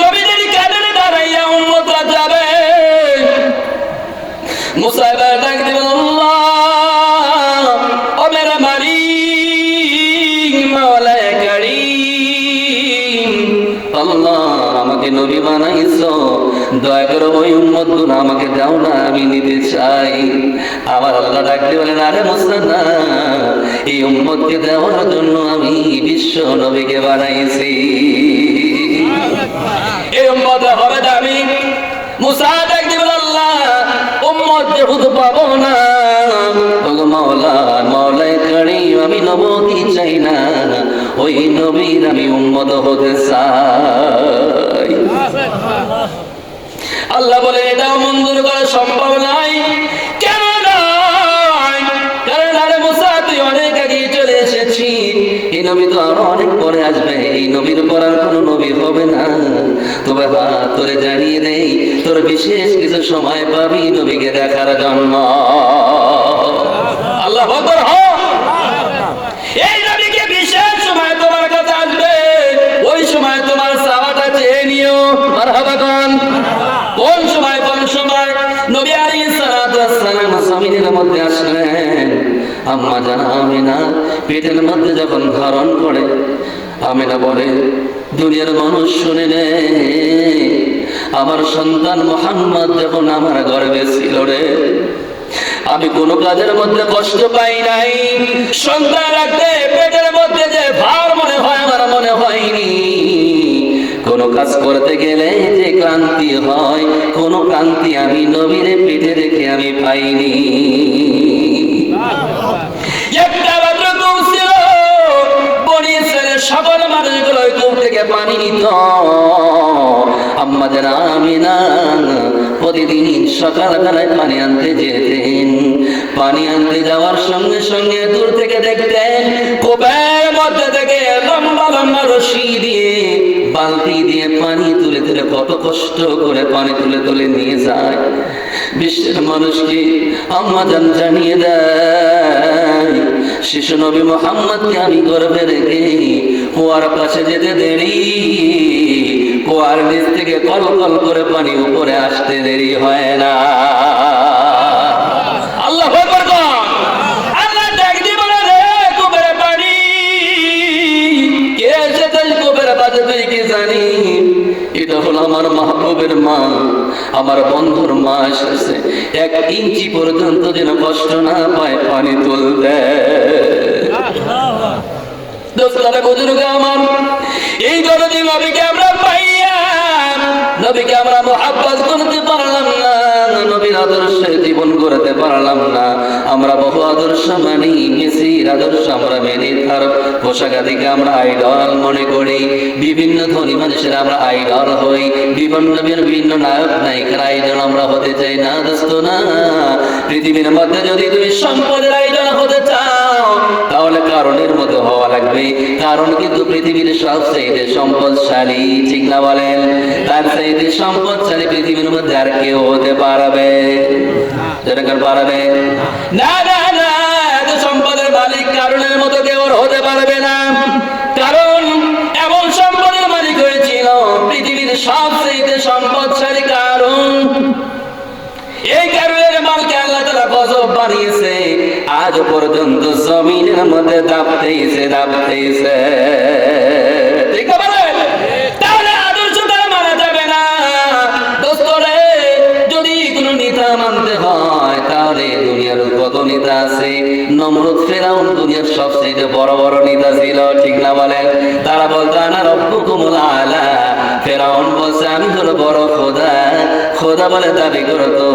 নবীদের কাতারে দাঁড়াইয়া উম্মতরা যাবে। মুসা এবার ডাক দিবেন, আল্লাহ ও মেরা মালিক, মাওলায়ে কারীম, আল্লাহ আমাকে নবী বানাইছো, দয়া করে ওই উম্মত গুলো আমাকে দাও না, আমি নিতে চাই। আমার আল্লাহ ডাকতে বলেন, আরে মুসা না, এই উম্মতকে দেওয়ার জন্য আমি বিশ্ব নবীকে বানাইছি। এই উম্মত হবে দামি। মুসা ডাকতে বলেন, আল্লাহ উম্মত যেহেতু পাবো না, ওগো মাওলা, মাওলায়ে কারীম, আমি নবী চাই না, ওই নবীর আমি উম্মত হতে চাই। আল্লাহ বলে এটাও মঞ্জুর করা সম্ভব নয়। কেন নয়? কারণ আরে মুসা, তুই অনেক আগে চলে এসেছিস। এই নবী তো আরো অনেক পরে আসবে, এই নবীর পর আর কোনো নবী হবে না। তবে তোরে জানিয়ে দেই, তোর বিশেষ কিছু সময় পাবি নবীকে দেখার জন্য। আল্লাহু আকবার। এই নবীকে বিশেষ সময় তোমার কাছে আসবে, ওই সময় তোমার চাওয়াটা চেয়ে নিও। মারহাবা কোন কোন সময়? কোন সময়? নবী আলাইহিস সালাতু ওয়াস সালাম জমিনের মধ্যে আসলেন। আম্মা জান আমিনা পেটের মধ্যে যখন ধারণ করে, আমিনা বলে, দুনিয়ার মানুষ শুনে নে, আমার সন্তান মুহাম্মদ যখন আমার গর্ভে ছিল রে, আমি কোনো কাজের মধ্যে কষ্ট পাই নাই। সন্তান রাখতে পেটের মধ্যে যে ভার মনে হয় আমার মনে হয়নি। কোন কাজ করতে গেলে যে ক্লান্তি হয়, কোন ক্লান্তি আমি নবীর পেটে রেখে আমি পাইনি। একটা মাত্র কূপ ছিল, বনি ইসরাইলের সকল মানুষগুলো ওই কূপ থেকে পানি নিত। আম্মা জান আমিনা প্রতিদিন সকালবেলায় পানি আনতে যেতেন। পানি আনতে যাওয়ার সঙ্গে সঙ্গে দূর থেকে দেখতেন কূপের মধ্যে থেকে লম্বা লম্বা রশি দিয়ে, বালতি দিয়ে পানি তুলে তুলে, কত কষ্ট করে পানি তুলে তুলে নিয়ে যায়। বিশ্বের মানুষকে আম্মা জান জানিয়ে দেয়, শিশু নবী মুহাম্মদকে আমি গর্ভে রেখে কুয়ার পাশে যেতে দেরি, কুয়ার নিচ থেকে কল কল করে পানি উপরে আসতে দেরি হয় না। আল্লাহু আকবার। আল্লাহ ডাক দিয়ে বলে, রে কূপের পানি কে এসেছে কূপের পাশে, তুই কি জানি? এটা হলো আমার মাহবুবের মা, আমার বন্ধুর মা এসেছে। 1 ইঞ্চি পর্যন্ত যেন কষ্ট না পায় পানি তুলতে। দোস্তরা বুজুর্গ আমার, এই দরদি নবীকে আমরা পাইয়া, নবীকে আমরা মুহাব্বত করতে পারলাম না, নবীর আদর্শে জীবন গড়তে পারলাম না। আমরা বহু আদর্শ মানি, মেসির আদর্শ আমরা মেনে তার পোশাক আদিকে আমরা আইডল মনে করি। বিভিন্ন ধনী মানুষের আমরা আইডল হই, বিভিন্ন নায়ক নায়িকার আইডল আমরা হতে চাই না। দোস্ত না, পৃথিবীর মধ্যে যদি তুমি সম্পদের আইডল হতে চাও, তাহলে কারণের মতো হওয়া লাগবে। কারণ কিন্তু পৃথিবীর সবচেয়ে সম্পদশালী, ঠিক না বলেন? তার চাইতে সম্পদশালী পৃথিবীর মধ্যে আর কেউ হতে পারবে? যেরকম পারবে না, না, না। এত সম্পদের মালিক কারণের মতো কেউ হতে পারবে না। কারণ এমন সম্পদের মালিক হয়েছিল পৃথিবীর সবচেয়ে সম্পদশালী কারণ। এই কারণের মালকে আল্লাহ তাআলা গজব বানিয়েছে, আজ পর্যন্ত জমিনের মধ্যে দাবতেইছে। ঠিক আছে? তাহলে আদর্শ তারা মানা যাবে না। দোস্তরে, যদি কোনো নেতা মানতে হয়, তাহলে দুনিয়ার কত নেতা আছে। নমরুদ ফেরাউন দুনিয়ার সবচেয়ে বড় বড় নেতা ছিল, ঠিক না বলেন? তারা বলতো আনা রব্বুকুমুল আলা। ফেরাউন বলছে আমি হলো বড় খোদা। খোদা বলে দাবি করতো,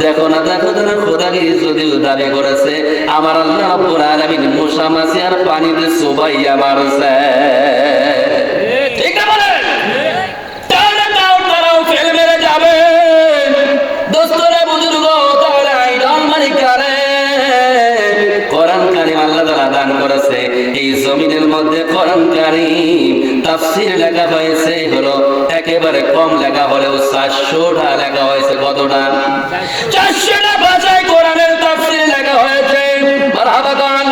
দেখো না দেখো তারা খোদাগিরি যদিও দাবি করেছে, আমার আল্লাহ রাব্বুল আলামিন মশা মাছি আর পানিতে চুবাইয়া মারছে। ঠিক না বলেন? তাহলে তারাও ফেল মেরে যাবে। দোস্তরা বুজুর্গ, তাহলে আইডল মালিক কারে? কোরআন কারীম আল্লাহ তাআলা দান করেছে এই জমিনের মধ্যে। কোরআন কারীম তাফসীর লেখা হয়েছে হলো একেবারে কম লেখা হলেও 400টা লেখা হয়েছে। কতটা? 400টা ভাষায় কোরআনের তাফসীর লেখা হয়েছে। মারহাবা গান।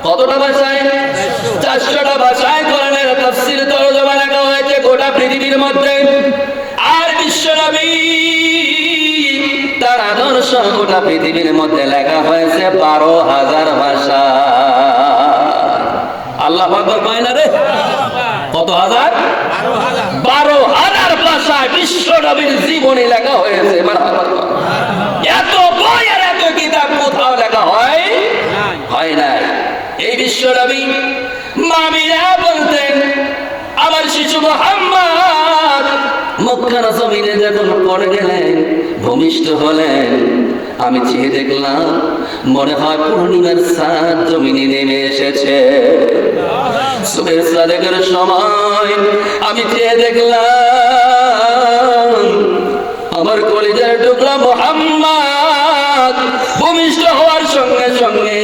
কতটা ভাষায়? 400টা ভাষায় কোরআনের তাফসীর তরজমা লেখা হয়েছে গোটা পৃথিবীর মধ্যে। আর বিশ্বনবী তার আদর্শ গোটা পৃথিবীর মধ্যে লেখা হয়েছে 12,000 ভাষা। আল্লাহু আকবার কয় না রে? কত হাজার? 12,000 ভাষায় বিশ্ব নবীর জীবনী লেখা হয়েছে। এত বই আর এত কিতাব কোথাও লেখা হয় নাই। এই বিশ্ব নবী মামিরা বলতেন, আমার শিশু মুহাম্মদ মক্কার জমিনে যখন পড়ে গেলেন, ভূমিষ্ঠ হলেন, আমি চেয়ে দেখলাম মনে হয় পূর্ণিমার চাঁদ জমিনে নেমে এসেছে। সুবহে সাদেকের সময় আমি চেয়ে দেখলাম আমার কলিজার টুকরা মুহাম্মদ ভূমিষ্ঠ হওয়ার সঙ্গে সঙ্গে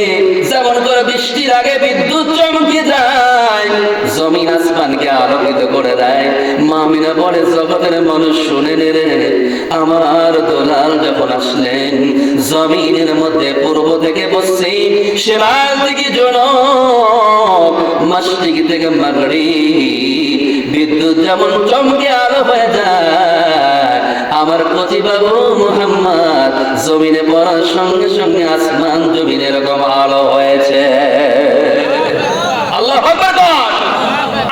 যেমন করে বৃষ্টির আগে বিদ্যুৎ চমকে যায়, জমিন আসমানকে আলোকিত করে দেয়। মা আমিনা বলে জগতের মানুষ শুনে নে রে, আমার দোলাল যখন আসলেন জমিনের মধ্যে পূর্ব থেকে পশ্চিম, শিমাল থেকে জনক, মাশরিক থেকে মাগরিব, বিদ্যুৎ যেমন চমকে আলো হয়ে যায়, আমার কচি বাবু মুহাম্মদ জমিনে পড়ার সঙ্গে সঙ্গে আসমান জমিন এরকম আলো হয়েছে। আল্লাহু আকবার।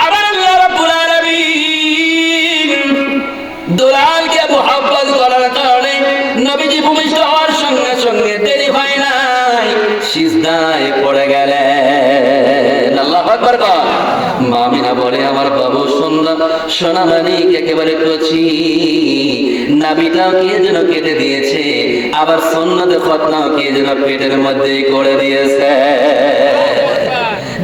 আবার আল্লাহ রাব্বুল আলামিন দুলালকে মুহাব্বত করার কারণে নবীজি ভূমিষ্ঠ হওয়ার সঙ্গে সঙ্গে দেরি হয় নাই, সিজদায় পড়ে গেলেন। আল্লাহু আকবার। মা আমিনা বলে আমার বাবু সোনামানিক একেবারে কচি, নাভিটাও কে যেন কেটে দিয়েছে, আবার সুন্নতে খতনাও কে যেন পেটের মধ্যেই করে দিয়েছে।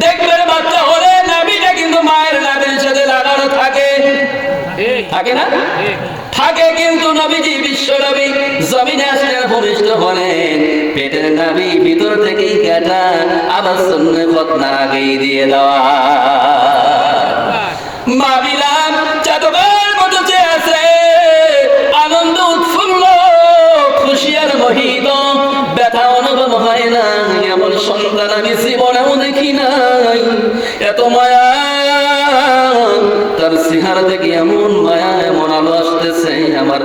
দেখবেন বাচ্চা হলে নাভিটা কিন্তু মায়ের নাভির সাথে লাগানো থাকে, থাকে না? থাকে। কিন্তু নবীজি বিশ্ব নবী জমিনে আসলেন, ভূমিষ্ঠ হলেন, পেটের নাভি ভিতর থেকেই কাটা, আবার সুন্নতে খতনা আগেই দিয়ে দেওয়া। মা বিলাল চাতকের মতো চেয়ে আছে, আনন্দ উৎফুল্ল খুশি আর মোহিত, ব্যথা অনুভব হয় না। এমন সন্তান আমি জীবনেও দেখি নাই। এত মায়া, তার চেহারা থেকে এমন মায়া, এমন আলো আসতেছে, আমার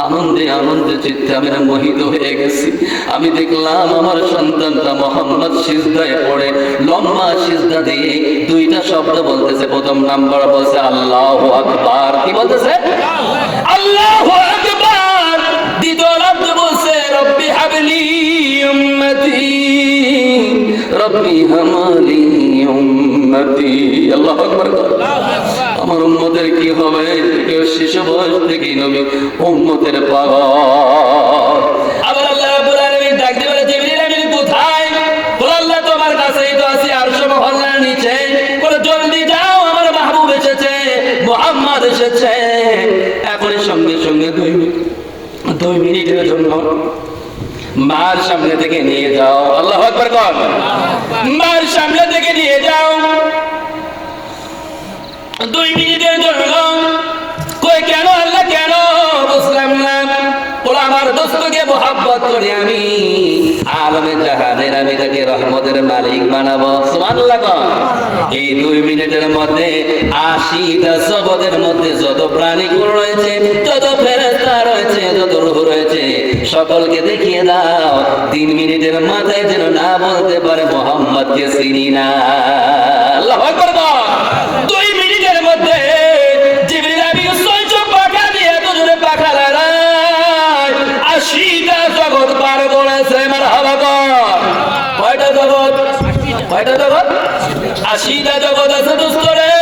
আনন্দে আনন্দে চিত্তে আমি মোহিত হয়ে গেছি। আমি দেখলাম আমার সন্তানটা মোহাম্মদ সিজদায় পড়ে লম্বা সিজদা দিয়ে দুইটা শব্দ বলতেছে। প্রথম নাম্বার বলছে আল্লাহু আকবার। কি বলতেছে? আল্লাহু আকবার। দ্বিতীয় শব্দ বলছে রব্বি হাবলি উম্মতি, রব্বি হামালি উম্মতি। আল্লাহু আকবার। আমার উম্মতের কি হবে? শিশু বয়স থেকেই নবী উম্মতের পাগল। আবার আল্লাহ রাব্বুল আলামিন ডাক দিয়ে বলে জিবরিল আমিন কোথায়? বলে আল্লাহ তোমার কাছেই তো আছি, আরশ মহল্লার নিচে। বলে জলদি যাও, আমার মাহবুব এসেছে, মুহাম্মদ এসেছে। এখন সঙ্গে সঙ্গে 2 মিনিটের জন্য মার সামনে থেকে নিয়ে যাও। আল্লাহু আকবার কর। মার সামনে থেকে নিয়ে যাও 2 মিনিটের জন্য। কই কেন আল্লাহ, কেন? বুঝলাম না। বলে আমার দোস্তকে মুহাব্বত করে আমি আলমে জাহানের আমি তাকে রহমতের মালিক বানাবো। সুবহানাল্লাহ। এই 2 মিনিটের মধ্যে 80টা জগতের মধ্যে যত প্রাণীকুল রয়েছে, যত ফেরেশতা রয়েছে, যত রূহ রয়েছে, সকলকে দেখিয়ে দাও। 3 মিনিটের মাথায় যেন না বলতে পারে মুহাম্মদকে চিনি না। আল্লাহু আকবার। 2 মিনিটের মধ্যে জিবরিল আমিন 6 পাখা দিয়ে এত জোরে পাখা লড়ায় 80টা জগৎ পার করেছে। মারহাবা কর। কয়টা জগৎ? কয়টা জগৎ? 80টা জগৎ আছে দোস্ত রে।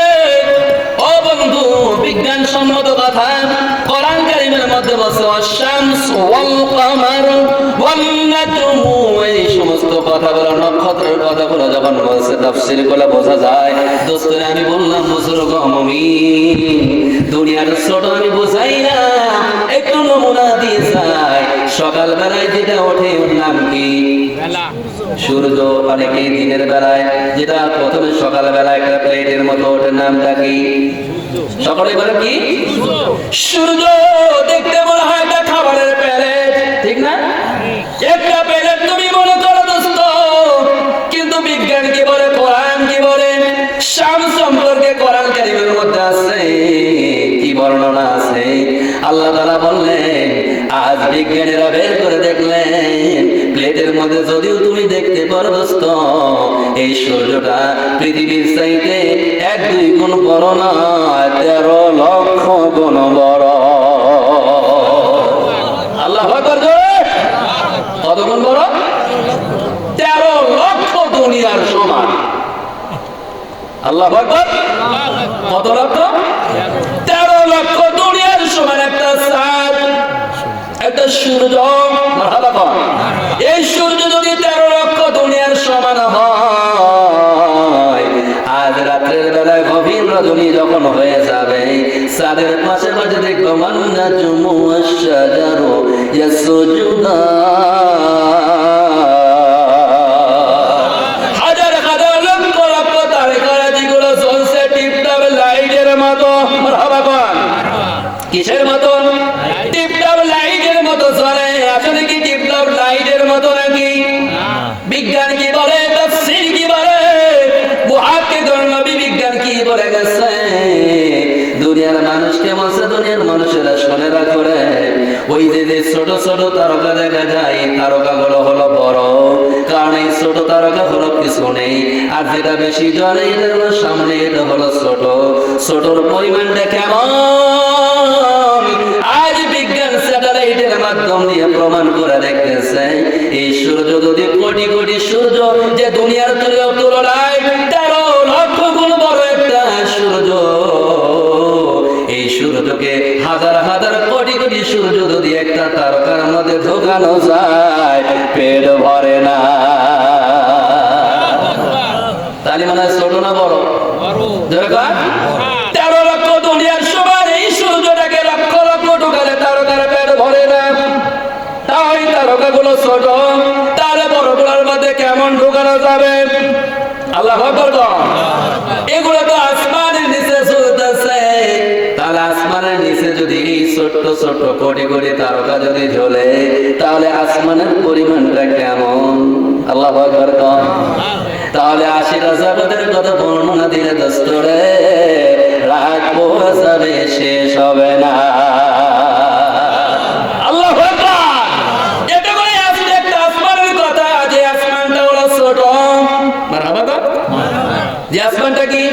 ও বন্ধু, বিজ্ঞান সম্মত কথা কোরআন কারীমের মধ্যে বলছে আশ-শামস ওয়াল কামার ওয়ান নাজমু। এই সমস্ত কথাগুলো, নক্ষত্রের কথাগুলো যখন বলছে তাফসীর করে বোঝা যায়। দোস্তরে আমি বললাম বুজুর্গ মুমিন, দুনিয়ার ছোট আমি বোঝাই না, একটু নমুনা দিয়ে যাই। সকাল বেলায় যেটা ওঠে ওর নাম কি? সূর্য। অনেকে দিনের বেলায় যেটা প্রথমে সকাল বেলায় একটা প্লেটের মতো ওঠে, নামটা কি? সকলে বলে কি? সূর্য। দেখতে মনে হয় একটা খাবারের প্লেট, ঠিক না? একটা প্লেট তুমি মনে করো দোস্ত, কিন্তু বিজ্ঞান কি বলে, কোরআন কি বলে? শামস সম্পর্কে কোরআন কারীমের মধ্যে আছে কি বর্ণনা আছে? আল্লাহ তাআলা বললেন, আজ বিজ্ঞানীরা বের করে দেখলেন প্লেটের মধ্যে যদিও তুমি দেখতে পারো দোস্ত, এই সূর্যটা পৃথিবীর চাইতে 1-2 গুণ বড় না, 13 লক্ষ গুণ বড়। আল্লাহু আকবার। কত গুণ বড়? 13 লক্ষ দুনিয়ার সমান। আল্লাহু আকবার। কত লক্ষ? 13 লক্ষ দুনিয়ার সমান একটা চাঁদ, একটা সূর্য। মারহাবা কর। এই সূর্য যদি 13 লক্ষ দুনিয়ার সমান হয়, আজ রাতের বেলায় গভীর রজনী যখন হয়ে যাবে, চাঁদের পাশে পাশে দেখবো মান্না জুমু আশ-শাজারু ইয়াসজুদা। হাজার হাজার লক্ষ লক্ষ তারকা যেগুলো জ্বলছে মানুষেরা শুনে রাখো রে, ওই যে ছোট ছোট তারকা দেখা যায়, এই তারকাগুলো হলো বড়, কারণ এই ছোট তারকা হলো কিছু নেই, আর যেটা বেশি জ্বলে এটা হলো সামনে, এটা হলো ছোট। ছোটর পরিমাণটা কেমন আজ বিজ্ঞান স্যাটেলাইটের মাধ্যম দিয়ে প্রমাণ করে দেখতেছে। এই সূর্য যদি কোটি কোটি সূর্য, যে দুনিয়ার তুলনায় 13 লক্ষ গুণ বড় একটা সূর্য, এই সূর্যকে হাজার হাজার কোটি কোটি সূর্য যদি একটা তারকার মধ্যে ঢোকানো যায়, পেট ভরে না। তাহলে মানে ছোট না বড়? 13 লক্ষ দুনিয়ার সবার এই সূর্যটাকে লক্ষ লক্ষ ঢোকালে তারকার পেট ভরে না। তাই তারকাগুলো ছোট, তাহলে বড়গুলোর মধ্যে কেমন ঢোকানো যাবে? আল্লাহু আকবার। এগুলো তো আসমানের নিচে চলতেছে, তাহলে আসমানের নিচে যদি এই ছোট্ট ছোট্ট কোটি কোটি তারকা যদি ঝোলে, তাহলে আসমানের পরিমাণটা কেমন? আল্লাহু আকবার। তাহলে 80টা জগতের কথা বর্ণনা দিলে দোস্তরে রাত পড়ে যাবে, শেষ হবে না। আল্লাহু আকবার। এটা করে আসলে একটা আসমানের কথা, যে আসমানটা হলো ছোট। মারহাবা। যে আসমানটা কি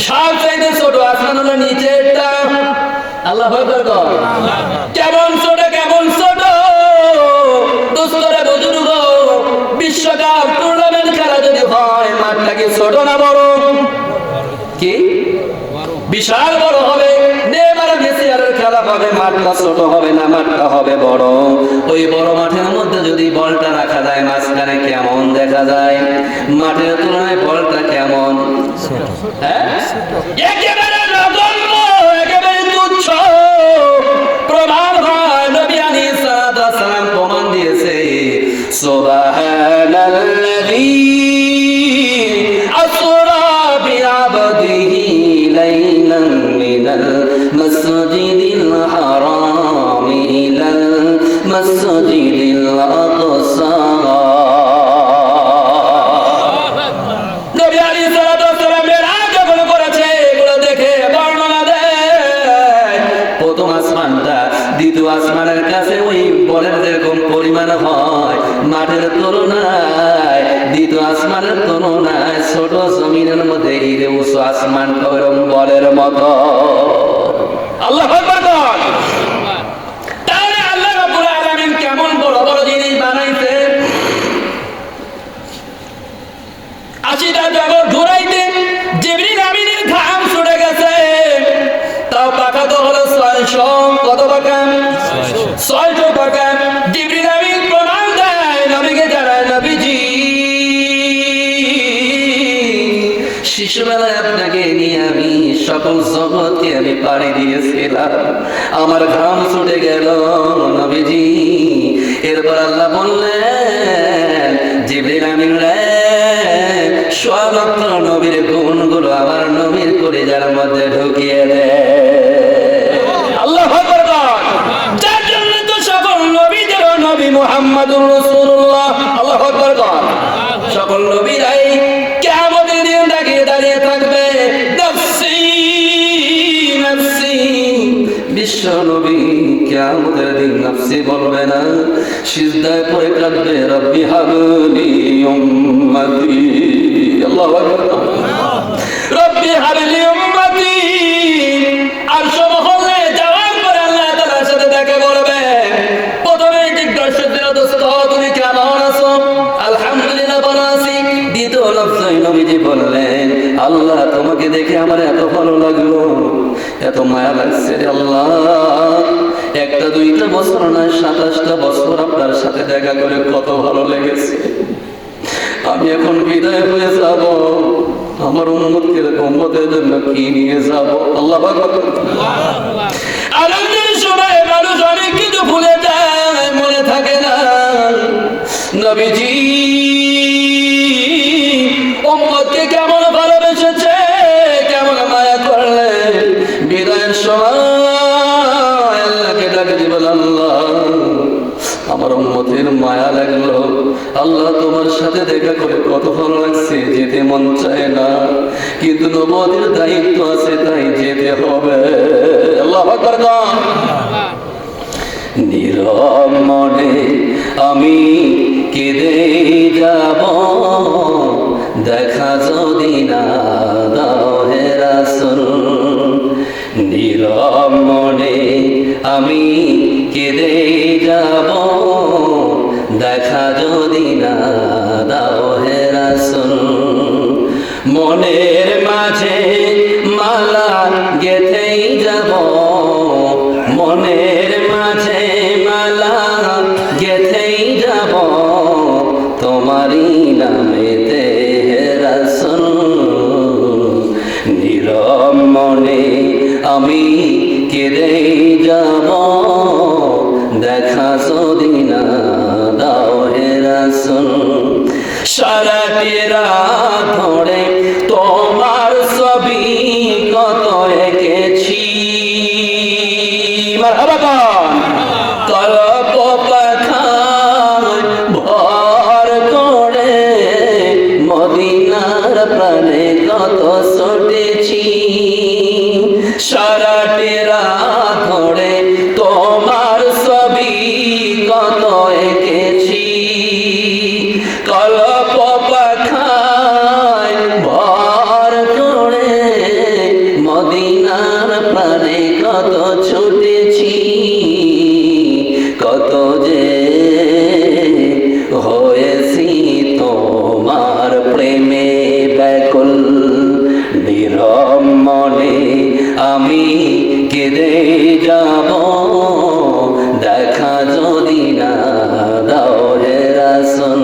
সব চাইতে ছোট, আসমান হলো নিচেরটা। আল্লাহু আকবার। কেমন ছোট, কেমন ছোট দোস্তরে বুজুর্গ, বিশ্বকাপ টুর্নামেন্ট খেলা যদি হয়, মাঠটা কি ছোট না বড়? কি বিশাল বড় হবে। নেইমার মেসি আর খেলা হবে, মাঠটা ছোট হবে না, মাঠটা হবে বড়। ওই বড় মাঠের মধ্যে যদি বলটা রাখা যায় মাঝখানে, কেমন দেখা যায়? মাঠের তুলনায় বলটা কেমন? হ্যাঁ, একেবারে নগণ্য, একেবারে তুচ্ছ। প্রমাণ হয়, নবী আলাইহিস সালাম প্রমাণ দিয়েছে। সুবহানাল্লাযী আসরা বিআবদিহি লাইলান মিনাল মাসজিদিল হারাম ইলাল মাসজিদিল আকসা। নবী আলাইহিস সালাম মেরাজ যখন করেছে, এগুলো দেখে বর্ণনা দেয়। প্রথম আসমানটা দ্বিতীয় আসমানের কাছে ওই বলের যেরকম পরিমাণ হয়, মাঠের তুলনায় দ্বিতীয় আসমানের তুলনায় ছোট জমিনের মধ্যে এই যে উঁচু আসমানটা ওরকম বলের মতো। আল্লাহু আকবার। তাহলে আল্লাহ রাব্বুল আলামিন কেমন বড় বড় জিনিস বানাইছে। 80টা জগৎ ঘুরাইতে জিবরিল আমিনের ঘাম ছুটে গেছে, তাও পাকা তো হলো 600। কত পাকা? 600 পাকা। জিবরিল আমিন প্রমাণ দেয়, নবীকে জানায়, নবীজি শিশুবেলায় আপনাকে নিয়ে আমি সকল জগৎকে আমি পাড়ি দিয়েছিলাম, আমার ঘাম ছুটে গেল নবীজি। এরপর আল্লাহ বললেন, জিবরিল আমিন রে, সোয়ালক্ষ নবীর গুণগুলো আমার নবীর কলিজার মধ্যে ঢুকিয়ে দে। আল্লাহু আকবার। যার জন্য তো সকল নবীদের নবী মুহাম্মদুর রাসূলুল্লাহ। আল্লাহু আকবার। সকল নবীরাই কিয়ামতের দিন দাঁড়িয়ে থাকবে, নাফসি নাফসি। বিশ্ব নবী কিয়ামতের দিন নাফসি বলবে না, সিজদায় পড়ে কাঁদবে, রব্বি হাবলি উম্মতি। আল্লাহু আকবার। রব্বি হাবলি উম্মতি। আর সমহলে যাওয়ার পরে আল্লাহ তাআলার সাথে দেখা করবে। প্রথমে জিজ্ঞাসা দিল, দোস্ত তুমি কেমন আছো? আলহামদুলিল্লাহ ভালো আছি। দ্বিতীয় লফজে নবীজি বললেন, আল্লাহ তোমাকে দেখে আমার এত ভালো লাগলো, এত মায়া লাগছে আল্লাহ। একটা দুইটা বছর নয়, 27টা বছর আপনার সাথে দেখা করে কত ভালো লেগেছে। আমি এখন বিদায় হয়ে যাব, আমার উম্মতের জন্য কি নিয়ে যাব? আল্লাহু আকবার। আনন্দের সময় মানুষ অনেক কিছু ভুলে যায়, মনে থাকে না। নবীজি উম্মতকে কেমন ভালোবেসেছে, কেমন মায়া করলে। বিদায়ের সময় আল্লাহকে ডাক দিবেন, আল্লাহ আমার উম্মতের মায়া লাগলো। আল্লাহ তোমার সাথে দেখা করে কত ভালো লাগছে, যেতে মন চায় না, কিন্তু নবুয়তের দায়িত্ব আছে, তাই যেতে হবে। আল্লাহু আকবার। নীরব মনে আমি কেঁদে যাব, দেখা যদি না দাও হে রাসূল। নীরব মনে আমি কেঁদে যাব, দেখা যদি না দাও হে রাসূল। মনের মাঝে মালা গেঁথেই যাব, মনের মাঝে মালা গেঁথেই যাব, তোমারই নামেতে হে রাসূল। নীরব মনে আমি কেঁদেই যাব, দেখা যদি না দাও হে রাসূল। সারাটি রাত ধরে তোমার ছবি কত এঁকেছি, মারহাবা, কলপ পাখায় ভর করে মদিনার প্রাণে কত ছুটেছি। সারাটি রাত ধরে তোমার ছবি কত এঁকেছি, কলপ পাখায় ভর করে মদিনার প্রাণে কত ছুটেছি। কত যে হয়েছি তোমার প্রেমে ব্যাকুল, নীরব মনে আমি কেঁদে যাব, দেখা যদি না দাও হে রাসূল।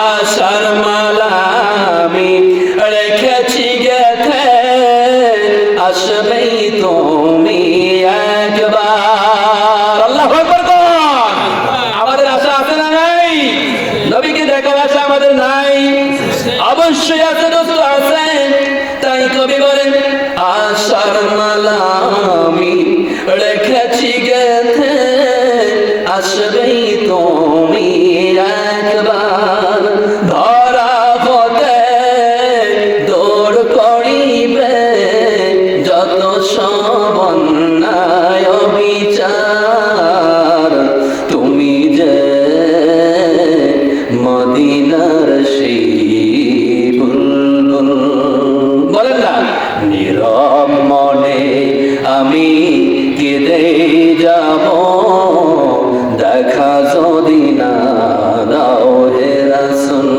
আশার মালা আমি রেখেছি গেথে, আসবেই তুমি একবার। আল্লাহু আকবার। আমাদের আশা আছে না নাই? নবীকে দেখার আশা আমাদের নাই? অবশ্যই আছে দোস্ত, আছে। তাই কবি বলেন, আশার মালা আমি রেখেছি গেথে, আসবেই তুমি একবার। ধরা পথে দৌড় করিবে যত সব অন্যায় বিচার, তুমি যে মদিনার সেই বুলবুল। বলেন না, নীরব মনে আমি কেঁদে যাব, দেখা যদি না দাও হে রাসূল।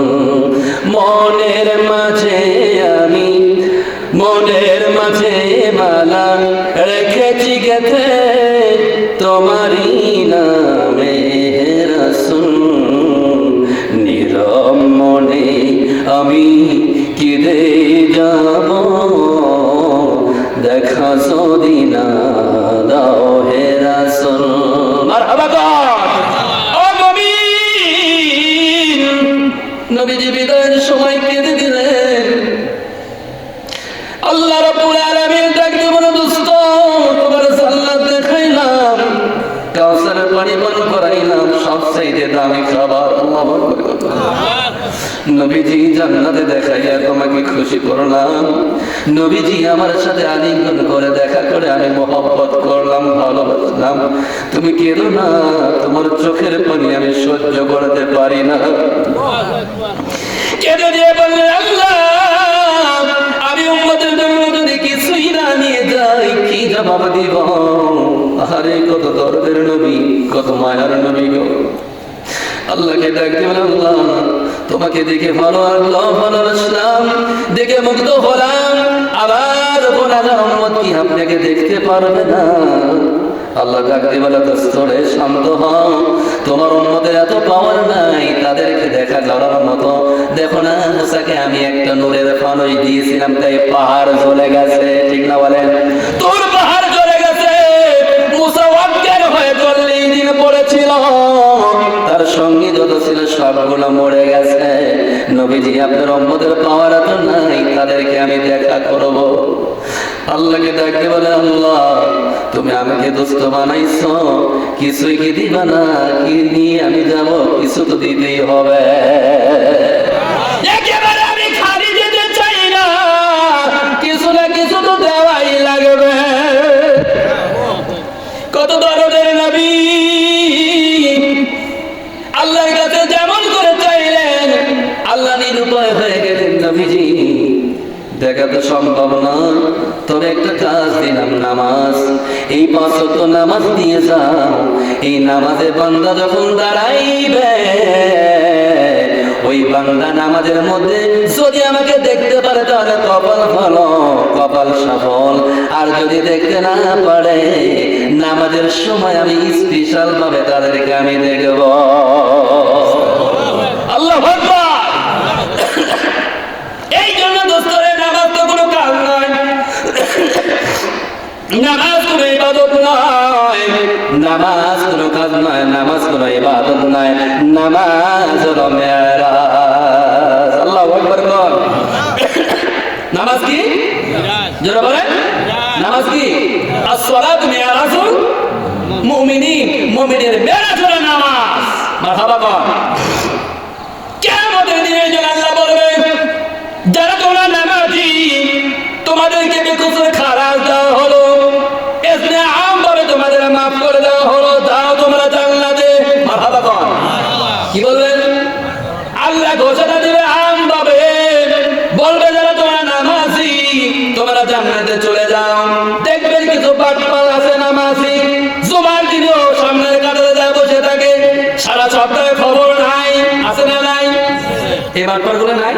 মনের মাঝে আমি, মনের মাঝে মালা রেখেছি গেথে, তোমারই নামে হে রাসূল। নীরব মনে আমি কেঁদে যাব, দেখা যদি না দাও হে রাসূল। মারহাবা। ও মুমিন, নবীজি বিদায়ের সময় কেঁদে দিলেন। আল্লাহ রাব্বুল আলামিন ডাকতে বলে, দোস্ত তোমার জান্নাত দেখাইলাম, কাউসারের পানি পান করাইলাম, সবচেয়ে দামি খাবার। আল্লাহু আকবার। নবীজি জান্নাতে দেখাইয়া তোমাকে খুশি করলাম, নবীজি আমার সাথে আলিঙ্গন করে দেখা করে আমি মহব্বত করলাম, ভালোবাসলাম। তুমি কেঁদো না, তোমার চোখের পানি আমি সহ্য করতে পারি না। কেঁদে দিয়ে বললেন, আল্লাহ আমি উম্মতের জন্য যদি কিছুই না নিয়ে যাই, কি জবাব দিব? আরে কত দরদের নবী, কত মায়ার নবী গো। আল্লাহকে ডাকতে বলে, আল্লাহ তোমাকে দেখে ভালো লাগলো, ভালোবাসলাম, দেখে মুগ্ধ হলাম, আবার গুনাহগার উম্মত কি আপনাকে দেখতে পারবে না? আল্লাহ ডাকতে বলে, দোস্ত রে শান্ত হও, তোমার উম্মতের এত পাওয়ার নাই, তাদেরকে দেখা যাওয়ার মতো। দেখো না, মুসাকে আমি একটা নূরের ফানুস দিয়েছিলাম, তাই পাহাড় জ্বলে গেছে, ঠিক না বলেন? তোর পাহাড় জ্বলে গেছে, মুসা অজ্ঞান হয়ে 40 দিন পড়েছিল, তার সঙ্গে যত ছিল সবগুলো মরে গেছে। নবীজি আপনার উম্মতের পাওয়ার এত নাই, তাদেরকে আমি দেখা করব। আল্লাহকে ডাকতে বলে, আল্লাহ তুমি আমাকে দোস্ত বানাইছো, কিছুই কি দিবা না? কি নিয়ে আমি যাব? কিছু তো দিতেই হবে। একেবারে আমি খালি যেতে চাই না, কিছু না কিছু তো দেওয়াই লাগবে। কত দরদের নবী, আল্লাহর কাছে যেমন করে চাইলেন, আল্লাহ নিরুপায় হয়ে গেলেন। নবীজি দেখা তো সম্ভব না, তবে একটা কাজ দিলাম, নামাজ। এই 5 ওয়াক্ত নামাজ দিয়ে যাও। এই নামাজে বান্দা যখন দাঁড়াইবে, ওই বান্দা নামাজের মধ্যে যদি আমাকে দেখতে পারে তাহলে কপাল ভালো, কপাল সফল। আর যদি দেখতে না পারে, নামাজের সময় আমি স্পেশাল ভাবে তাদেরকে আমি দেখব। আল্লাহু আকবার। এই জন্য দোস্তরে, নামাজ তো কোনো কাজ নয়, নামাজ কোনো ইবাদত নয়, নামাজ কোনো কাজ নয়, নামাজ কোনো ইবাদত নয়, নামাজ হলো মেরাজ। আল্লাহু আকবার। নামাজ কি? যারা বলেন নামাজ কি? as-salatu mi'rajul মুমিনিন, মুমিনের মেরাজ হলো নামাজ। মারহাবা বল। কিয়ামতের দিনে যখন আল্লাহ বলবে, যারা তোমরা নামাজি, তোমাদেরকে বেকসুর খারাজ দেওয়া হলো, এসনে আম ভাবে তোমাদের মাফ করে দেওয়া হলো, যাও তোমরা জান্নাতে। মারহাবা বল। কি বলবেন? আল্লাহ ঘোষণা দিবে আম ভাবে, বলবে যারা তোমরা নামাজি, তোমরা জান্নাতে চলে যাও। দেখবেন কিছু বাটপাল আছে নামাজি, জুমার দিনেও সামনের কাতারে যায় বসে থাকে, সারা সপ্তাহে খবর নাই। আছে না নাই? এই বাটপালগুলো নাই?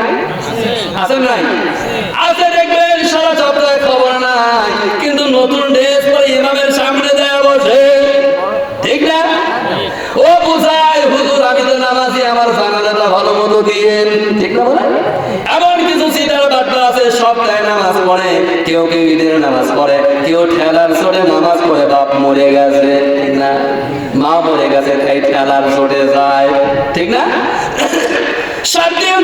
আছে নাই? আছে। দেখবেন সারা সপ্তাহে খবর নাই, কিন্তু নতুন ড্রেস পরে ইমামের সামনে যায় বসে। ঠিক না? ও বুঝায়, হুজুর আমি তো নামাজি, আমার জানাজাটা ভালো মতো দিয়েন। ঠিক না বলে? এমন কিছু সিটার বাটপাল আছে, সপ্তাহে নামাজ পড়ে, কেউ কেউ ঈদের নামাজ পড়ে, কেউ ঠেলার চড়ে নামাজ পড়ে। বাপ মরে গেছে, ঠিক না? মা মরে গেছে, তাই ঠেলার চড়ে যায়। ঠিক না? 7 দিন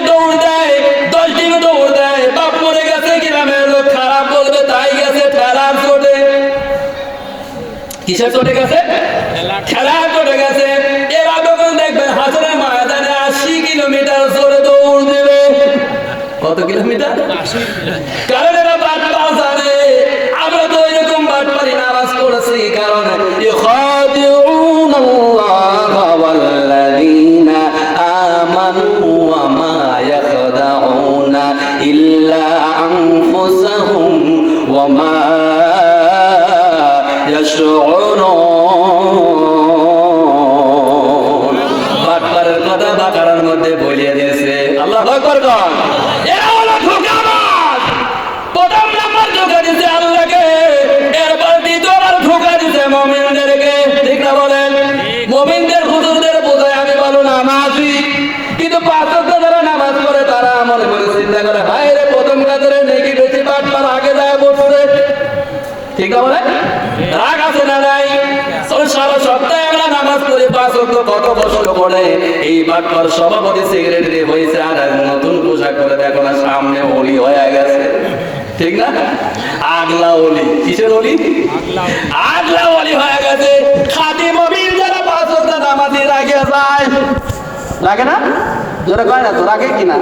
দৌড় দেয়, 10 দিন দৌড় দেয়। বাপ মরে গেছে, গ্রামের লোক খারাপ বলবে, তাই গেছে ঠেলার চড়ে। কিসের চড়ে গেছে? ঠেলার চড়ে গেছে। এবার যখন দেখবেন হাসরের ময়দানে 80 কিলোমিটার জোরে দৌড় দেবে। কত কিলোমিটার? 80। কারণ এরা বাটপাল জানে। আমরা তো এরকম বাটপারি নামাজ পড়েছি, কারণ ইখাদিউন আল্লাহ ওয়াল্লাযীনা আমানু ওয়া মা ইয়াখদাউনা ইল্লা আনফুসাহুম ওয়া মা ইয়াশউরুন। বাটপারের কথা বাকারার মধ্যে বলিয়ে দিয়েছে। আল্লাহু আকবার। এরা হলো ধোঁকাবাজ। প্রথম নাম্বার ধোঁকা দিয়েছে আল্লাহকে, এরপর দ্বিতীয়বার ধোঁকা দিয়েছে মুমিনদেরকে। ঠিক না বলেন? মুমিনদের হুজুরদের বোঝায় আমি বলো নামাজি, কিন্তু 5 ওয়াক্ত যারা নামাজ পড়ে তারা মনে মনে চিন্তা করে, হায় রে প্রথম কাতারে নেকি বেশি, বাটপার আগে যায় বসে। ঠিক না বলে? রাগ আছে না নাই? সারা সপ্তাহে আমরা নামাজ পড়ি, 5 ওয়াক্ত কত কষ্ট করে। এই বাটপার সভাপতি সেক্রেটারি হয়েছে, আর নতুন পোশাক করে দেখো না, সামনে ওলি হয়ে গেছে। ঠিক না? আগলা ওলি। কিসের ওলি? আগলা ওলি হয়ে গেছে। খাদি মুমিন যারা 5 ওয়াক্ত নামাজে রাখে যায়, লাগে না? জোরে কয় না তো, রাখে কিনা?